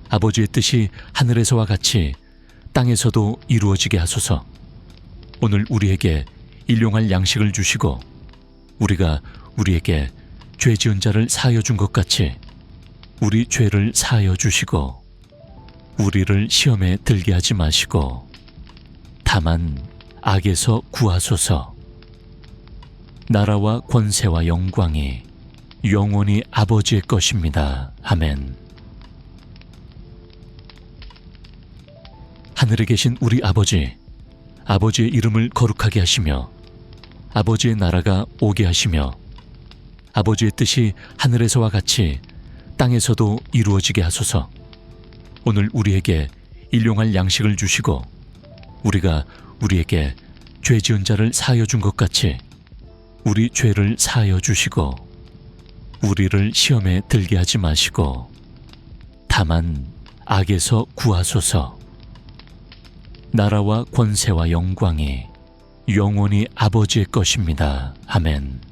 아버지의 뜻이 하늘에서와 같이 땅에서도 이루어지게 하소서. 오늘 우리에게 일용할 양식을 주시고 우리가 우리에게 죄 지은 자를 사하여 준 것 같이 우리 죄를 사하여 주시고 우리를 시험에 들게 하지 마시고 다만 악에서 구하소서. 나라와 권세와 영광이 영원히 아버지의 것입니다. 아멘. 하늘에 계신 우리 아버지, 아버지의 이름을 거룩하게 하시며 아버지의 나라가 오게 하시며 아버지의 뜻이 하늘에서와 같이 땅에서도 이루어지게 하소서. 오늘 우리에게 일용할 양식을 주시고 우리가 우리에게 죄 지은 자를 사하여 준 것 같이 우리 죄를 사하여 주시고 우리를 시험에 들게 하지 마시고 다만 악에서 구하소서. 나라와 권세와 영광이 영원히 아버지의 것입니다. 아멘.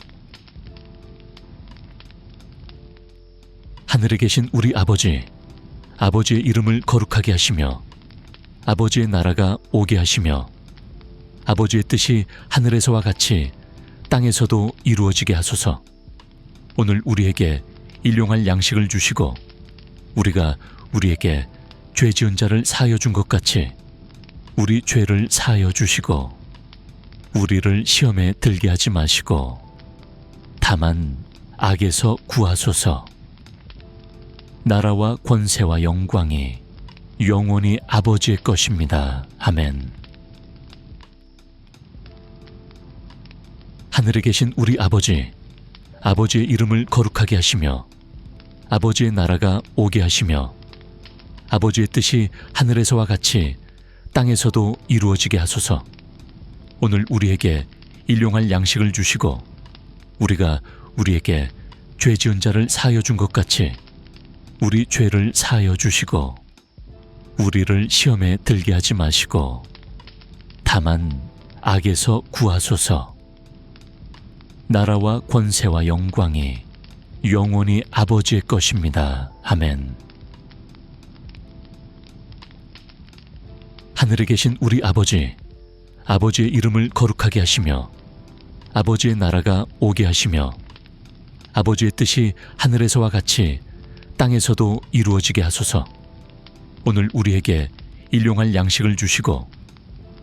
하늘에 계신 우리 아버지, 아버지의 이름을 거룩하게 하시며 아버지의 나라가 오게 하시며 아버지의 뜻이 하늘에서와 같이 땅에서도 이루어지게 하소서. 오늘 우리에게 일용할 양식을 주시고 우리가 우리에게 죄 지은 자를 사하여 준 것 같이 우리 죄를 사하여 주시고 우리를 시험에 들게 하지 마시고 다만 악에서 구하소서. 나라와 권세와 영광이 영원히 아버지의 것입니다. 아멘. 하늘에 계신 우리 아버지, 아버지의 이름을 거룩하게 하시며 아버지의 나라가 오게 하시며 아버지의 뜻이 하늘에서와 같이 땅에서도 이루어지게 하소서. 오늘 우리에게 일용할 양식을 주시고 우리가 우리에게 죄 지은 자를 사하여 준 것 같이 우리 죄를 사하여 주시고 우리를 시험에 들게 하지 마시고 다만 악에서 구하소서. 나라와 권세와 영광이 영원히 아버지의 것입니다. 아멘. 하늘에 계신 우리 아버지, 아버지의 이름을 거룩하게 하시며 아버지의 나라가 오게 하시며 아버지의 뜻이 하늘에서와 같이 땅에서도 이루어지게 하소서. 오늘 우리에게 일용할 양식을 주시고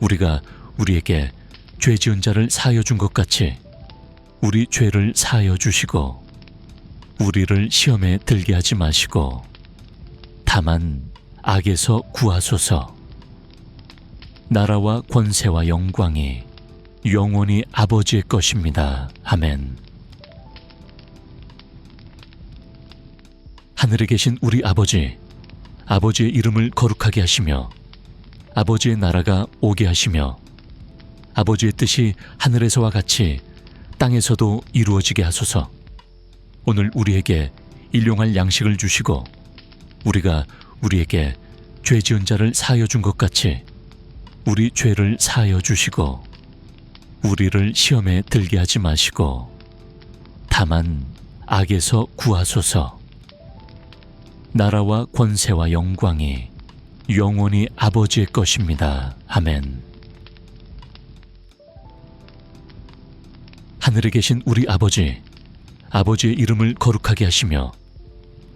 우리가 우리에게 죄 지은 자를 사하여 준 것 같이 우리 죄를 사하여 주시고 우리를 시험에 들게 하지 마시고 다만 악에서 구하소서. 나라와 권세와 영광이 영원히 아버지의 것입니다. 아멘. 하늘에 계신 우리 아버지, 아버지의 이름을 거룩하게 하시며 아버지의 나라가 오게 하시며 아버지의 뜻이 하늘에서와 같이 땅에서도 이루어지게 하소서. 오늘 우리에게 일용할 양식을 주시고 우리가 우리에게 죄 지은 자를 사하여 준 것 같이 우리 죄를 사하여 주시고 우리를 시험에 들게 하지 마시고 다만 악에서 구하소서. 나라와 권세와 영광이 영원히 아버지의 것입니다. 아멘. 하늘에 계신 우리 아버지, 아버지의 이름을 거룩하게 하시며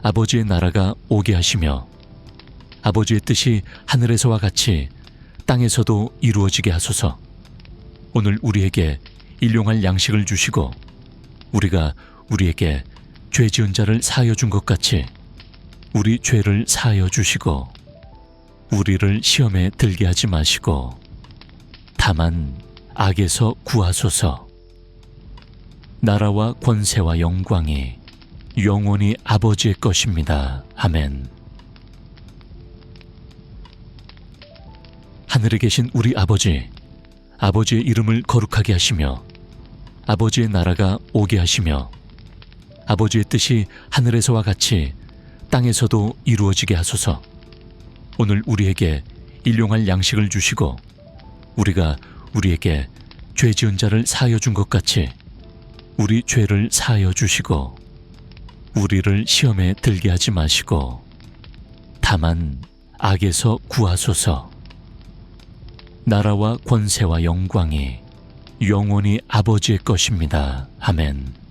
아버지의 나라가 오게 하시며 아버지의 뜻이 하늘에서와 같이 땅에서도 이루어지게 하소서. 오늘 우리에게 일용할 양식을 주시고 우리가 우리에게 죄 지은 자를 사하여 준 것 같이 우리 죄를 사하여 주시고 우리를 시험에 들게 하지 마시고 다만 악에서 구하소서. 나라와 권세와 영광이 영원히 아버지의 것입니다. 아멘. 하늘에 계신 우리 아버지, 아버지의 이름을 거룩하게 하시며 아버지의 나라가 오게 하시며 아버지의 뜻이 하늘에서와 같이 땅에서도 이루어지게 하소서. 오늘 우리에게 일용할 양식을 주시고 우리가 우리에게 죄 지은 자를 사하여 준 것 같이 우리 죄를 사하여 주시고 우리를 시험에 들게 하지 마시고 다만 악에서 구하소서. 나라와 권세와 영광이 영원히 아버지의 것입니다. 아멘.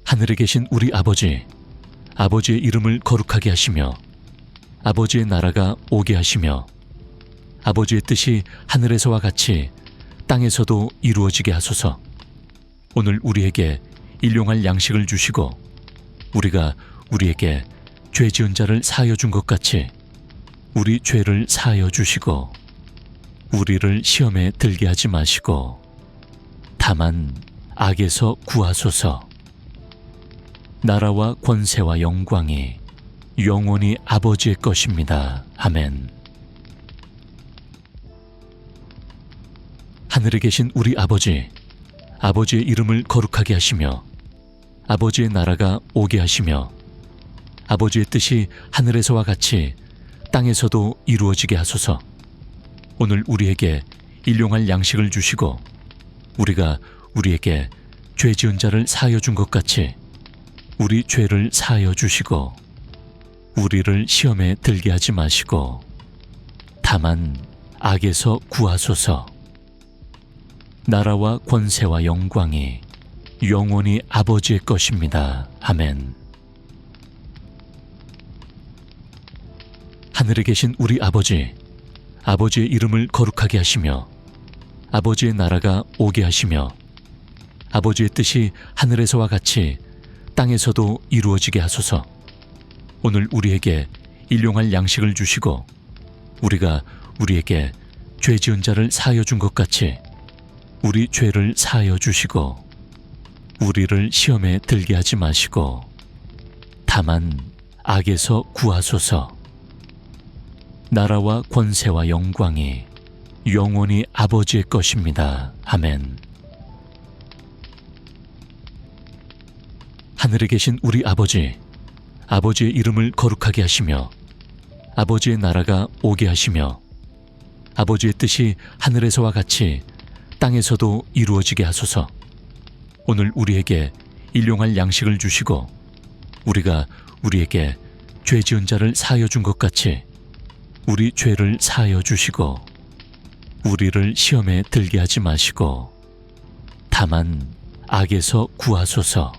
하늘에 계신 우리 아버지, 아버지의 이름을 거룩하게 하시며 아버지의 나라가 오게 하시며 아버지의 뜻이 하늘에서와 같이 땅에서도 이루어지게 하소서. 오늘 우리에게 일용할 양식을 주시고 우리가 우리에게 죄 지은 자를 사하여 준 것 같이 우리 죄를 사하여 주시고 우리를 시험에 들게 하지 마시고 다만 악에서 구하소서. 나라와 권세와 영광이 영원히 아버지의 것입니다. 아멘. 하늘에 계신 우리 아버지, 아버지의 이름을 거룩하게 하시며 아버지의 나라가 오게 하시며 아버지의 뜻이 하늘에서와 같이 땅에서도 이루어지게 하소서. 오늘 우리에게 일용할 양식을 주시고 우리가 우리에게 죄 지은 자를 사하여 준 것 같이 우리 죄를 사하여 주시고 우리를 시험에 들게 하지 마시고 다만 악에서 구하소서. 나라와 권세와 영광이 영원히 아버지의 것입니다. 아멘. 하늘에 계신 우리 아버지, 아버지의 이름을 거룩하게 하시며 아버지의 나라가 오게 하시며 아버지의 뜻이 하늘에서와 같이 땅에서도 이루어지게 하소서. 오늘 우리에게 일용할 양식을 주시고 우리가 우리에게 죄 지은 자를 사하여 준 것 같이 우리 죄를 사하여 주시고 우리를 시험에 들게 하지 마시고 다만 악에서 구하소서. 나라와 권세와 영광이 영원히 아버지의 것입니다. 아멘. 하늘에 계신 우리 아버지, 아버지의 이름을 거룩하게 하시며 아버지의 나라가 오게 하시며 아버지의 뜻이 하늘에서와 같이 땅에서도 이루어지게 하소서. 오늘 우리에게 일용할 양식을 주시고 우리가 우리에게 죄 지은 자를 사하여 준 것 같이 우리 죄를 사하여 주시고 우리를 시험에 들게 하지 마시고 다만 악에서 구하소서.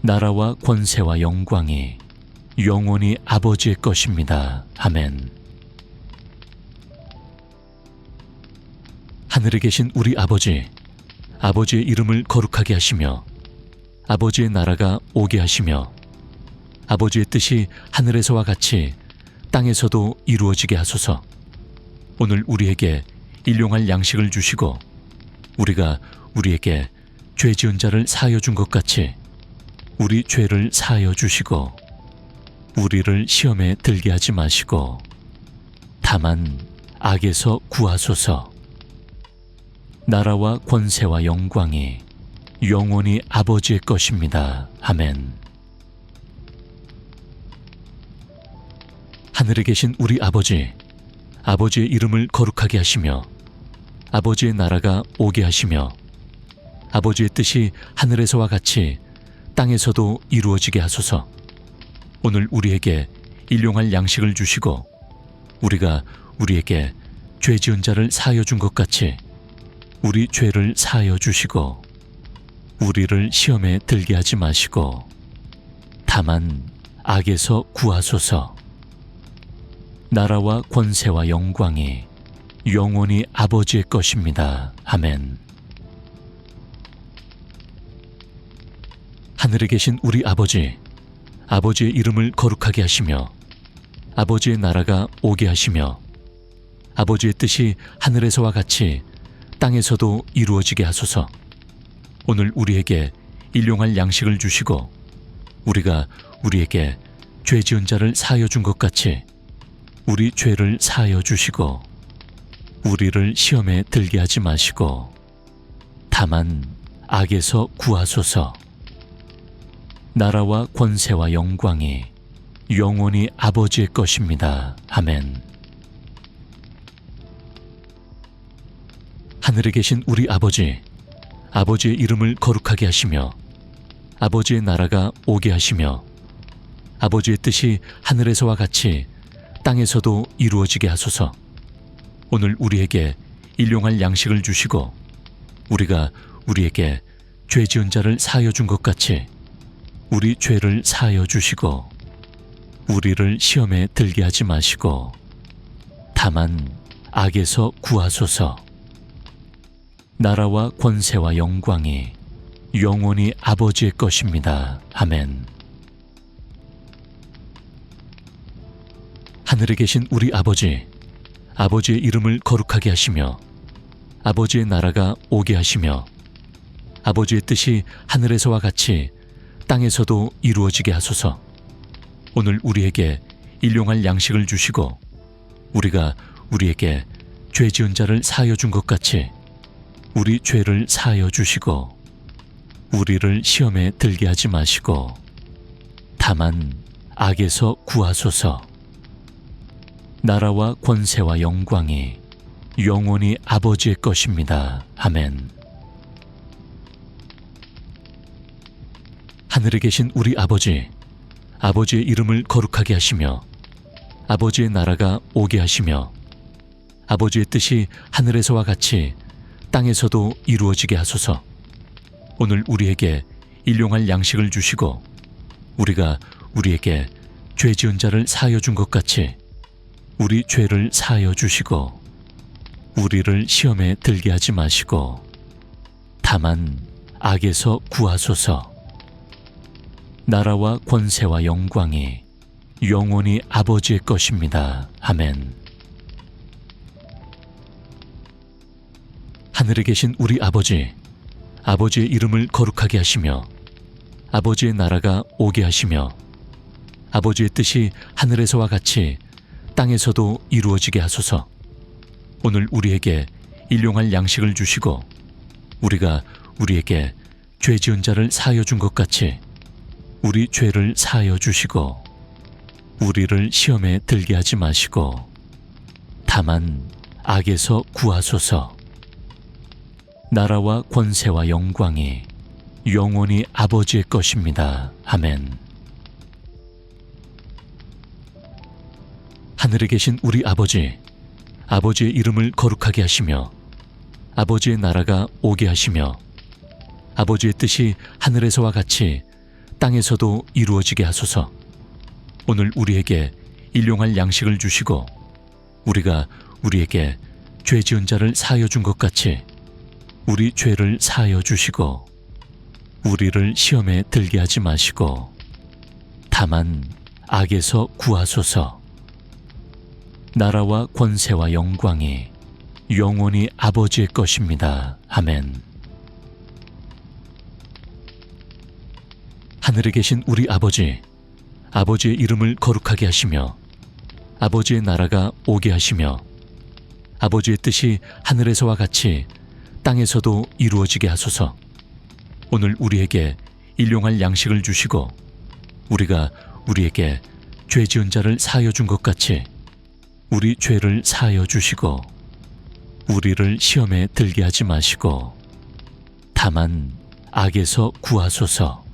나라와 권세와 영광이 영원히 아버지의 것입니다. 아멘. 하늘에 계신 우리 아버지, 아버지의 이름을 거룩하게 하시며 아버지의 나라가 오게 하시며 아버지의 뜻이 하늘에서와 같이 땅에서도 이루어지게 하소서. 오늘 우리에게 일용할 양식을 주시고 우리가 우리에게 죄 지은 자를 사하여 준 것 같이 우리 죄를 사하여 주시고 우리를 시험에 들게 하지 마시고 다만 악에서 구하소서. 나라와 권세와 영광이 영원히 아버지의 것입니다. 아멘. 하늘에 계신 우리 아버지, 아버지의 이름을 거룩하게 하시며 아버지의 나라가 오게 하시며 아버지의 뜻이 하늘에서와 같이 땅에서도 이루어지게 하소서. 오늘 우리에게 일용할 양식을 주시고 우리가 우리에게 죄 지은 자를 사하여 준 것 같이 우리 죄를 사하여 주시고 우리를 시험에 들게 하지 마시고 다만 악에서 구하소서. 나라와 권세와 영광이 영원히 아버지의 것입니다. 아멘. 하늘에 계신 우리 아버지, 아버지의 이름을 거룩하게 하시며 아버지의 나라가 오게 하시며 아버지의 뜻이 하늘에서와 같이 땅에서도 이루어지게 하소서. 오늘 우리에게 일용할 양식을 주시고 우리가 우리에게 죄 지은 자를 사하여 준 것 같이 우리 죄를 사하여 주시고 우리를 시험에 들게 하지 마시고 다만 악에서 구하소서. 나라와 권세와 영광이 영원히 아버지의 것입니다. 아멘. 하늘에 계신 우리 아버지, 아버지의 이름을 거룩하게 하시며 아버지의 나라가 오게 하시며 아버지의 뜻이 하늘에서와 같이 땅에서도 이루어지게 하소서. 오늘 우리에게 일용할 양식을 주시고 우리가 우리에게 죄 지은 자를 사하여 준 것 같이 우리 죄를 사하여 주시고 우리를 시험에 들게 하지 마시고 다만 악에서 구하소서. 나라와 권세와 영광이 영원히 아버지의 것입니다. 아멘. 하늘에 계신 우리 아버지, 아버지의 이름을 거룩하게 하시며 아버지의 나라가 오게 하시며 아버지의 뜻이 하늘에서와 같이 땅에서도 이루어지게 하소서. 오늘 우리에게 일용할 양식을 주시고 우리가 우리에게 죄 지은 자를 사하여 준 것 같이 우리 죄를 사하여 주시고 우리를 시험에 들게 하지 마시고 다만 악에서 구하소서. 나라와 권세와 영광이 영원히 아버지의 것입니다. 아멘. 하늘에 계신 우리 아버지, 아버지의 이름을 거룩하게 하시며 아버지의 나라가 오게 하시며 아버지의 뜻이 하늘에서와 같이 땅에서도 이루어지게 하소서. 오늘 우리에게 일용할 양식을 주시고 우리가 우리에게 죄 지은 자를 사하여 준 것 같이 우리 죄를 사하여 주시고 우리를 시험에 들게 하지 마시고 다만 악에서 구하소서. 나라와 권세와 영광이 영원히 아버지의 것입니다. 아멘. 하늘에 계신 우리 아버지, 아버지의 이름을 거룩하게 하시며 아버지의 나라가 오게 하시며 아버지의 뜻이 하늘에서와 같이 땅에서도 이루어지게 하소서. 오늘 우리에게 일용할 양식을 주시고 우리가 우리에게 죄 지은 자를 사하여 준 것 같이 우리 죄를 사하여 주시고 우리를 시험에 들게 하지 마시고 다만 악에서 구하소서. 나라와 권세와 영광이 영원히 아버지의 것입니다. 아멘. 하늘에 계신 우리 아버지, 아버지의 이름을 거룩하게 하시며 아버지의 나라가 오게 하시며 아버지의 뜻이 하늘에서와 같이 땅에서도 이루어지게 하소서. 오늘 우리에게 일용할 양식을 주시고 우리가 우리에게 죄 지은 자를 사하여 준 것 같이 우리 죄를 사하여 주시고 우리를 시험에 들게 하지 마시고 다만 악에서 구하소서. 나라와 권세와 영광이 영원히 아버지의 것입니다. 아멘. 하늘에 계신 우리 아버지, 아버지의 이름을 거룩하게 하시며 아버지의 나라가 오게 하시며 아버지의 뜻이 하늘에서와 같이 땅에서도 이루어지게 하소서. 오늘 우리에게 일용할 양식을 주시고 우리가 우리에게 죄 지은 자를 사하여 준 것 같이 우리 죄를 사하여 주시고 우리를 시험에 들게 하지 마시고 다만 악에서 구하소서.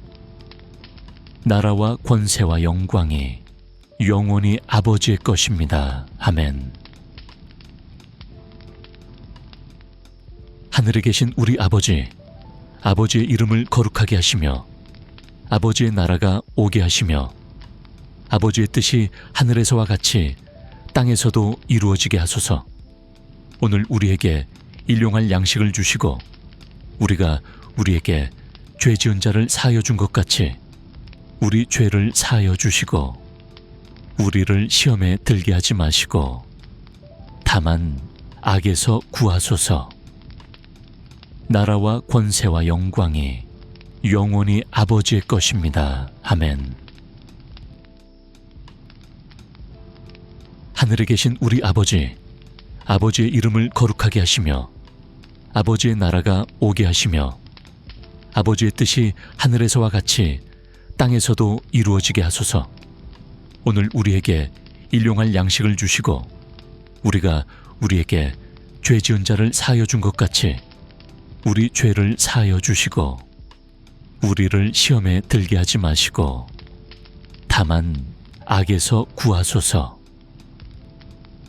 나라와 권세와 영광이 영원히 아버지의 것입니다. 아멘. 하늘에 계신 우리 아버지, 아버지의 이름을 거룩하게 하시며 아버지의 나라가 오게 하시며 아버지의 뜻이 하늘에서와 같이 땅에서도 이루어지게 하소서. 오늘 우리에게 일용할 양식을 주시고 우리가 우리에게 죄 지은 자를 사하여 준 것 같이 우리 죄를 사하여 주시고 우리를 시험에 들게 하지 마시고 다만 악에서 구하소서. 나라와 권세와 영광이 영원히 아버지의 것입니다. 아멘. 하늘에 계신 우리 아버지, 아버지의 이름을 거룩하게 하시며 아버지의 나라가 오게 하시며 아버지의 뜻이 하늘에서와 같이 땅에서도 이루어지게 하소서. 오늘 우리에게 일용할 양식을 주시고 우리가 우리에게 죄 지은 자를 사하여 준 것 같이 우리 죄를 사하여 주시고 우리를 시험에 들게 하지 마시고 다만 악에서 구하소서.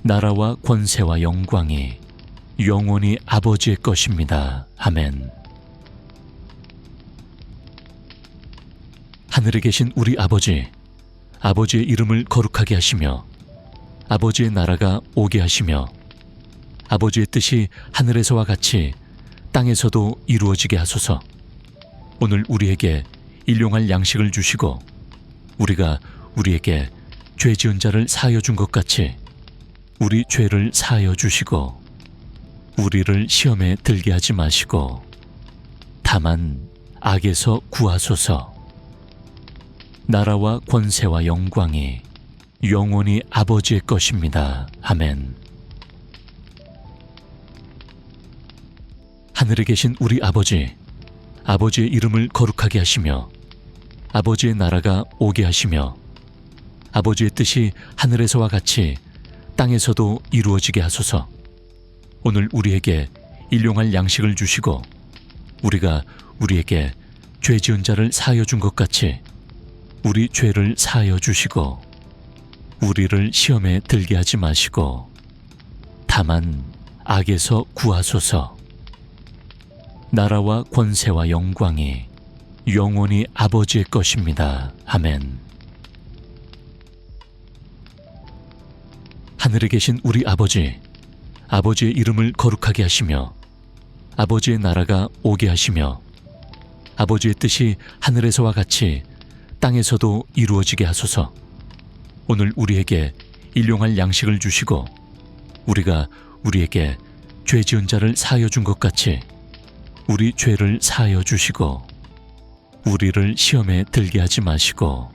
나라와 권세와 영광이 영원히 아버지의 것입니다. 아멘. 하늘에 계신 우리 아버지, 아버지의 이름을 거룩하게 하시며 아버지의 나라가 오게 하시며 아버지의 뜻이 하늘에서와 같이 땅에서도 이루어지게 하소서. 오늘 우리에게 일용할 양식을 주시고 우리가 우리에게 죄 지은 자를 사하여 준 것 같이 우리 죄를 사하여 주시고 우리를 시험에 들게 하지 마시고 다만 악에서 구하소서. 나라와 권세와 영광이 영원히 아버지의 것입니다. 아멘. 하늘에 계신 우리 아버지, 아버지의 이름을 거룩하게 하시며 아버지의 나라가 오게 하시며 아버지의 뜻이 하늘에서와 같이 땅에서도 이루어지게 하소서. 오늘 우리에게 일용할 양식을 주시고 우리가 우리에게 죄 지은 자를 사하여 준 것 같이 우리 죄를 사하여 주시고 우리를 시험에 들게 하지 마시고 다만 악에서 구하소서. 나라와 권세와 영광이 영원히 아버지의 것입니다. 아멘. 하늘에 계신 우리 아버지, 아버지의 이름을 거룩하게 하시며 아버지의 나라가 오게 하시며 아버지의 뜻이 하늘에서와 같이 땅에서도 이루어지게 하소서. 오늘 우리에게 일용할 양식을 주시고 우리가 우리에게 죄 지은 자를 사하여 준 것 같이 우리 죄를 사하여 주시고 우리를 시험에 들게 하지 마시고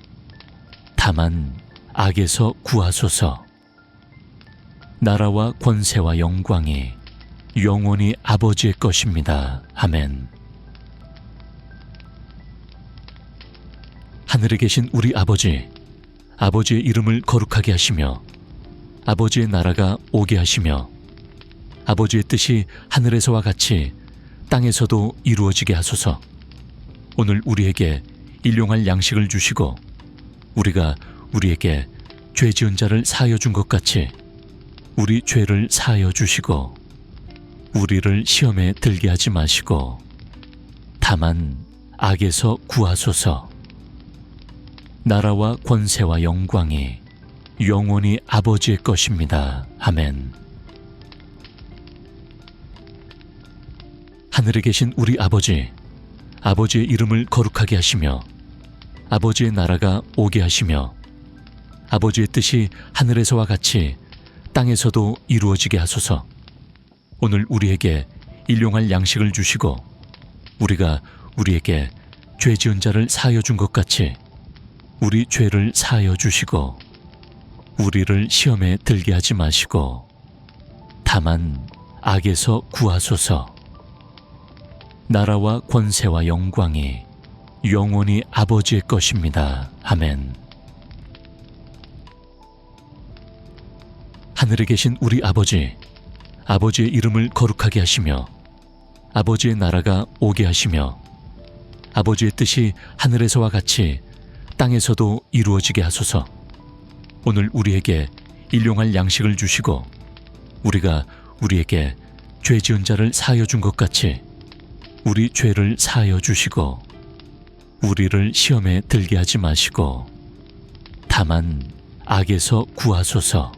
다만 악에서 구하소서. 나라와 권세와 영광이 영원히 아버지의 것입니다. 아멘. 하늘에 계신 우리 아버지, 아버지의 이름을 거룩하게 하시며 아버지의 나라가 오게 하시며 아버지의 뜻이 하늘에서와 같이 땅에서도 이루어지게 하소서. 오늘 우리에게 일용할 양식을 주시고 우리가 우리에게 죄 지은 자를 사하여 준 것 같이 우리 죄를 사하여 주시고 우리를 시험에 들게 하지 마시고 다만 악에서 구하소서. 나라와 권세와 영광이 영원히 아버지의 것입니다. 아멘. 하늘에 계신 우리 아버지, 아버지의 이름을 거룩하게 하시며 아버지의 나라가 오게 하시며 아버지의 뜻이 하늘에서와 같이 땅에서도 이루어지게 하소서. 오늘 우리에게 일용할 양식을 주시고 우리가 우리에게 죄 지은 자를 사하여 준 것 같이 우리 죄를 사하여 주시고 우리를 시험에 들게 하지 마시고 다만 악에서 구하소서. 나라와 권세와 영광이 영원히 아버지의 것입니다. 아멘. 하늘에 계신 우리 아버지, 아버지의 이름을 거룩하게 하시며 아버지의 나라가 오게 하시며 아버지의 뜻이 하늘에서와 같이 땅에서도 이루어지게 하소서. 오늘 우리에게 일용할 양식을 주시고 우리가 우리에게 죄 지은 자를 사하여 준 것 같이 우리 죄를 사하여 주시고 우리를 시험에 들게 하지 마시고 다만 악에서 구하소서.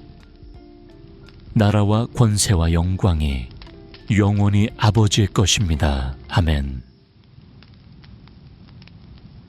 나라와 권세와 영광이 영원히 아버지의 것입니다. 아멘.